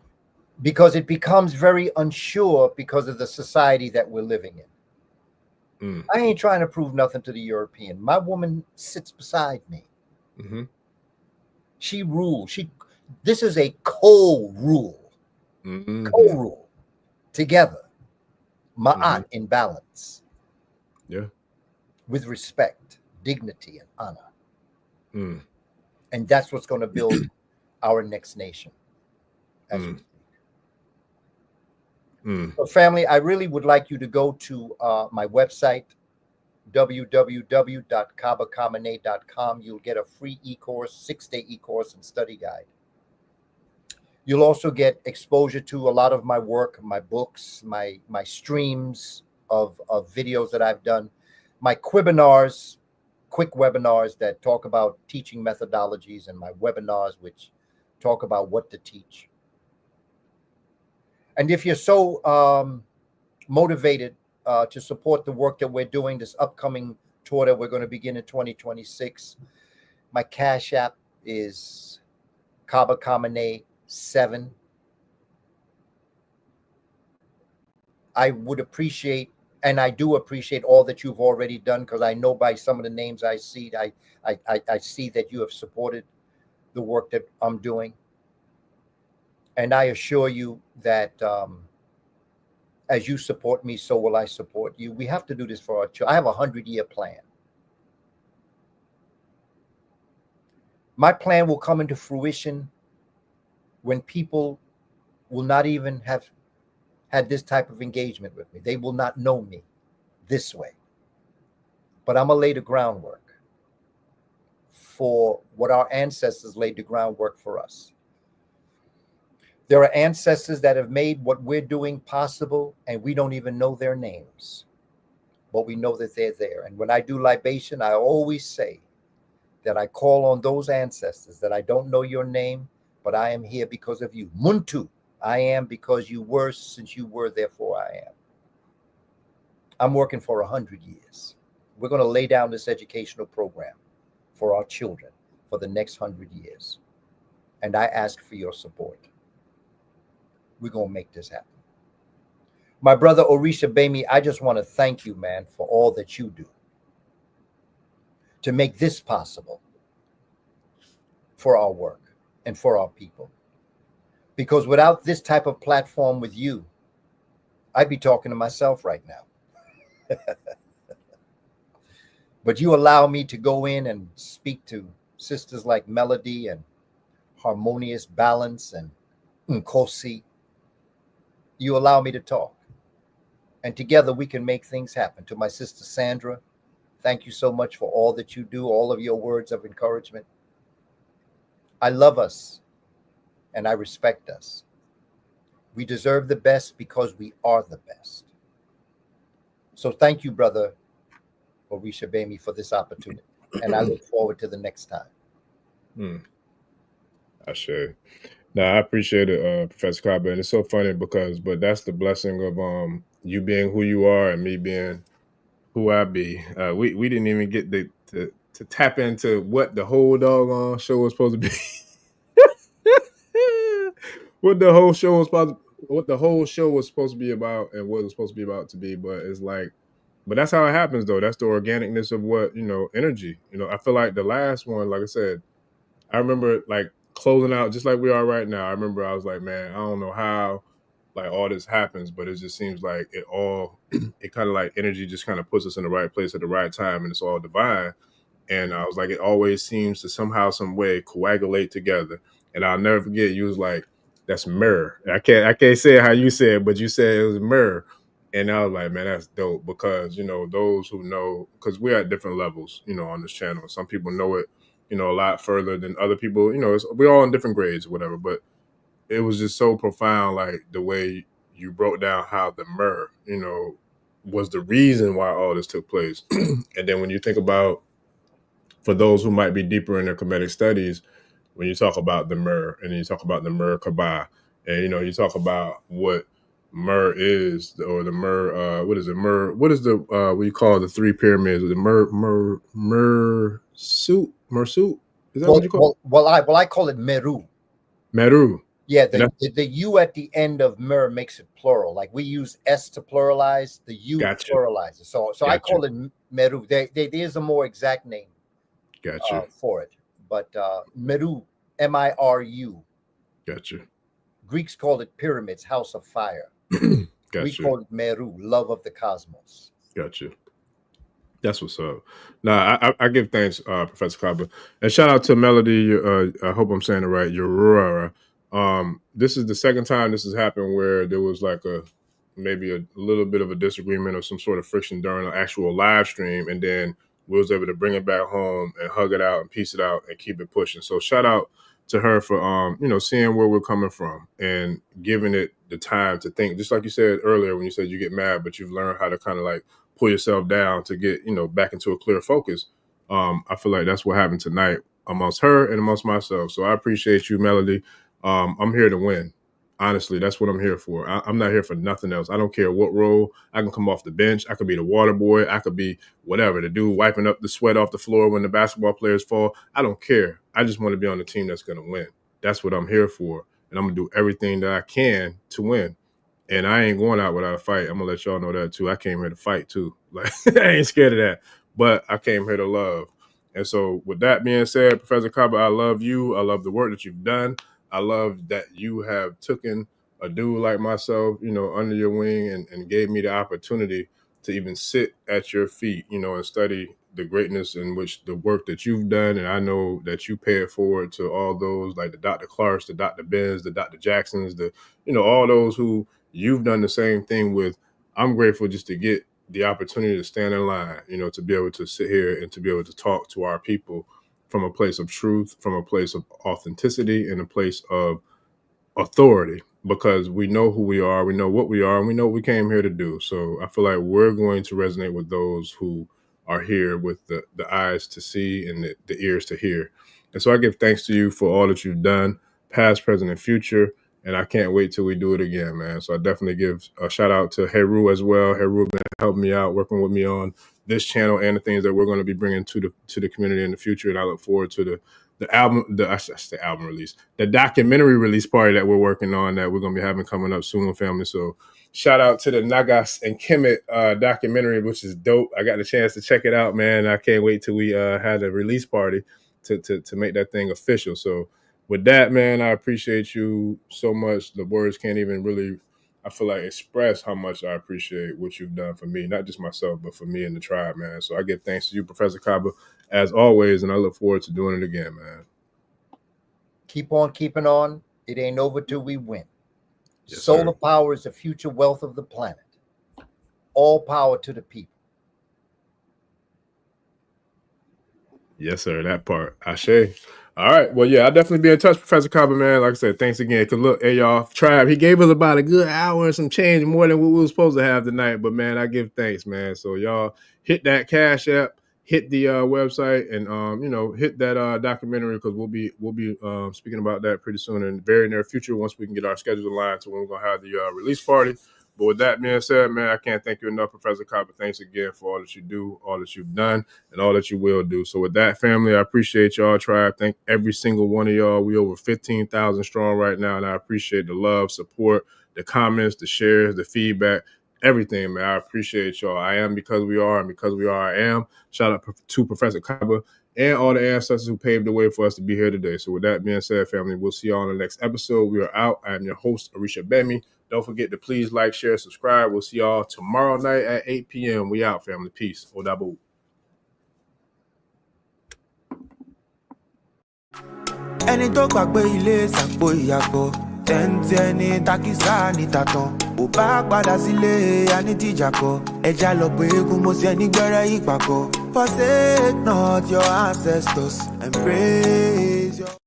Because it becomes very unsure because of the society that we're living in. I ain't trying to prove nothing to the European. My woman sits beside me. She rules. This is a co-rule. Co-rule. Together. Ma'at, in balance. Yeah. With respect, dignity, and honor. And that's what's going to build our next nation. As we speak. So family, I really would like you to go to my website, www.kabakamene.com. You'll get a free e-course, 6-day e-course and study guide. You'll also get exposure to a lot of my work, my books, my streams of videos that I've done, my webinars, quick webinars that talk about teaching methodologies, and my webinars which talk about what to teach. And if you're so motivated to support the work that we're doing, this upcoming tour that we're going to begin in 2026, my Cash App is Kaba Kamene 7. I would appreciate, and I do appreciate, all that you've already done, because I know by some of the names I see, I see that you have supported the work that I'm doing. And I assure you that as you support me, so will I support you. We have to do this for our children. I have a 100-year plan. My plan will come into fruition when people will not even have had this type of engagement with me. They will not know me this way. But I'm going to lay the groundwork for what our ancestors laid the groundwork for us. There are ancestors that have made what we're doing possible, and we don't even know their names, but we know that they're there. And when I do libation, I always say that I call on those ancestors that I don't know your name, but I am here because of you. Muntu, I am because you were, since you were, therefore I am. I'm working for 100 years. We're going to lay down this educational program for our children for the next 100 years. And I ask for your support. We're going to make this happen. My brother Orisa Gbemi, I just want to thank you, man, for all that you do to make this possible for our work and for our people. Because without this type of platform with you, I'd be talking to myself right now. But you allow me to go in and speak to sisters like Melody and Harmonious Balance and Nkosi you allow me to talk. And together we can make things happen. To my sister Sandra, thank you so much for all that you do, all of your words of encouragement. I love us and I respect us. We deserve the best because we are the best. So thank you, brother Orisa Gbemi, for this opportunity. And I look forward to the next time. I share. No, I appreciate it, Professor Kaba. And it's so funny but that's the blessing of you being who you are and me being who I be. We didn't even get to tap into what the whole doggone show was supposed to be. what the whole show was supposed to be about and what it was supposed to be about to be. But it's like, but that's how it happens though. That's the organicness of what, energy. I feel like the last one, like I said, I remember like closing out just like we are right now. I remember I was like, man, I don't know how like all this happens, but it just seems like it kind of like energy just kind of puts us in the right place at the right time, and it's all divine. And I was like, it always seems to somehow, some way coagulate together. And I'll never forget, you was like, that's mirror. I can't say it how you said it, but you said it was mirror. And I was like, man, that's dope because, those who know, because we're at different levels, on this channel. Some people know it, a lot further than other people, we're all in different grades or whatever, but it was just so profound, like the way you broke down how the mirror, was the reason why all this took place. And then when you think about, for those who might be deeper in their Kemetic studies, when you talk about the Mer and you talk about the Mer Kaba, and you talk about what Mer is, or the Mer, what is it? Mer, what is the what you call the three pyramids? The Mer suit? Is that what you call it? Well, I call it Meru. Meru. Yeah, the U at the end of Mer makes it plural. Like we use S to pluralize, the U pluralizes. So I call it Meru. There is a more exact name for it. But Meru, M-I-R-U. Gotcha. Greeks called it pyramids, house of fire. Gotcha. We call it Meru, love of the cosmos. Gotcha. That's what's up. Now, I give thanks, Professor Kaba. And shout out to Melody, I hope I'm saying it right, Aurora. This is the second time this has happened where there was like maybe a little bit of a disagreement or some sort of friction during an actual live stream, and then we was able to bring it back home and hug it out and piece it out and keep it pushing. So shout out to her for seeing where we're coming from and giving it the time to think. Just like you said earlier when you said you get mad, but you've learned how to kind of like pull yourself down to get back into a clear focus. I feel like that's what happened tonight amongst her and amongst myself. So I appreciate you, Melody. I'm here to win. Honestly, that's what I'm here for. I'm not here for nothing else. I don't care what role. I can come off the bench. I could be the water boy. I could be whatever, the dude wiping up the sweat off the floor when the basketball players fall. I don't care. I just want to be on the team that's going to win. That's what I'm here for. And I'm going to do everything that I can to win. And I ain't going out without a fight. I'm going to let y'all know that too. I came here to fight too. Like, I ain't scared of that. But I came here to love. And so with that being said, Professor Kaba, I love you. I love the work that you've done. I love that you have taken a dude like myself, under your wing and gave me the opportunity to even sit at your feet, and study the greatness in which the work that you've done. And I know that you pay it forward to all those like the Dr. Clarks, the Dr. Benz, the Dr. Jacksons, all those who you've done the same thing with. I'm grateful just to get the opportunity to stand in line, to be able to sit here and to be able to talk to our people from a place of truth, from a place of authenticity, and a place of authority, because we know who we are, we know what we are, and we know what we came here to do. So I feel like we're going to resonate with those who are here with the eyes to see and the ears to hear. And so I give thanks to you for all that you've done, past, present, and future. And I can't wait till we do it again, man. So I definitely give a shout out to Heru as well. Heru, man, helped me out, working with me on this channel and the things that we're going to be bringing to the community in the future. And I look forward to the album, album release, the documentary release party that we're working on that we're going to be having coming up soon, family. So shout out to the Nagas and Kemet documentary, which is dope. I got the chance to check it out, man. I can't wait till we had a release party to make that thing official. So with that, man, I appreciate you so much. The words can't even really, I feel like, express how much I appreciate what you've done for me, not just myself, but for me and the tribe, man. So I give thanks to you, Professor Kaba, as always, and I look forward to doing it again, man. Keep on keeping on. It ain't over till we win. Yes, Solar sir. power is the future wealth of the planet. All power to the people. Yes, sir. That part. Ashe. All right. Well, yeah, I'll definitely be in touch, Professor Kaba, man. Like I said, thanks again. Because look, hey, y'all, Tribe, he gave us about a good hour and some change more than what we were supposed to have tonight. But, man, I give thanks, man. So, y'all, hit that Cash App, hit the website, and, hit that documentary because we'll be speaking about that pretty soon in the very near future once we can get our schedule aligned to when we're going to have the release party. But with that being said, man, I can't thank you enough, Professor Kaba. Thanks again for all that you do, all that you've done, and all that you will do. So with that, family, I appreciate y'all, Tribe. Thank every single one of y'all. We over 15,000 strong right now, and I appreciate the love, support, the comments, the shares, the feedback, everything, man. I appreciate y'all. I am because we are, and because we are, I am. Shout out to Professor Kaba and all the ancestors who paved the way for us to be here today. So with that being said, family, we'll see y'all on the next episode. We are out. I am your host, Orisa Gbemi. Don't forget to please like, share, subscribe. We'll see y'all tomorrow night at 8 p.m. We out, family. Peace. Odabu. ẹni tó gbàgbé ilé sàpò ìyàgbọ́ tẹ́ǹtì ẹni takísà ní tàtàn ò bá padà sílé anítìjàkọ ẹja lọ pé eégún mo sí ẹni gbẹ́rẹ́ ìpàkọ́ forsake not your ancestors and praise your.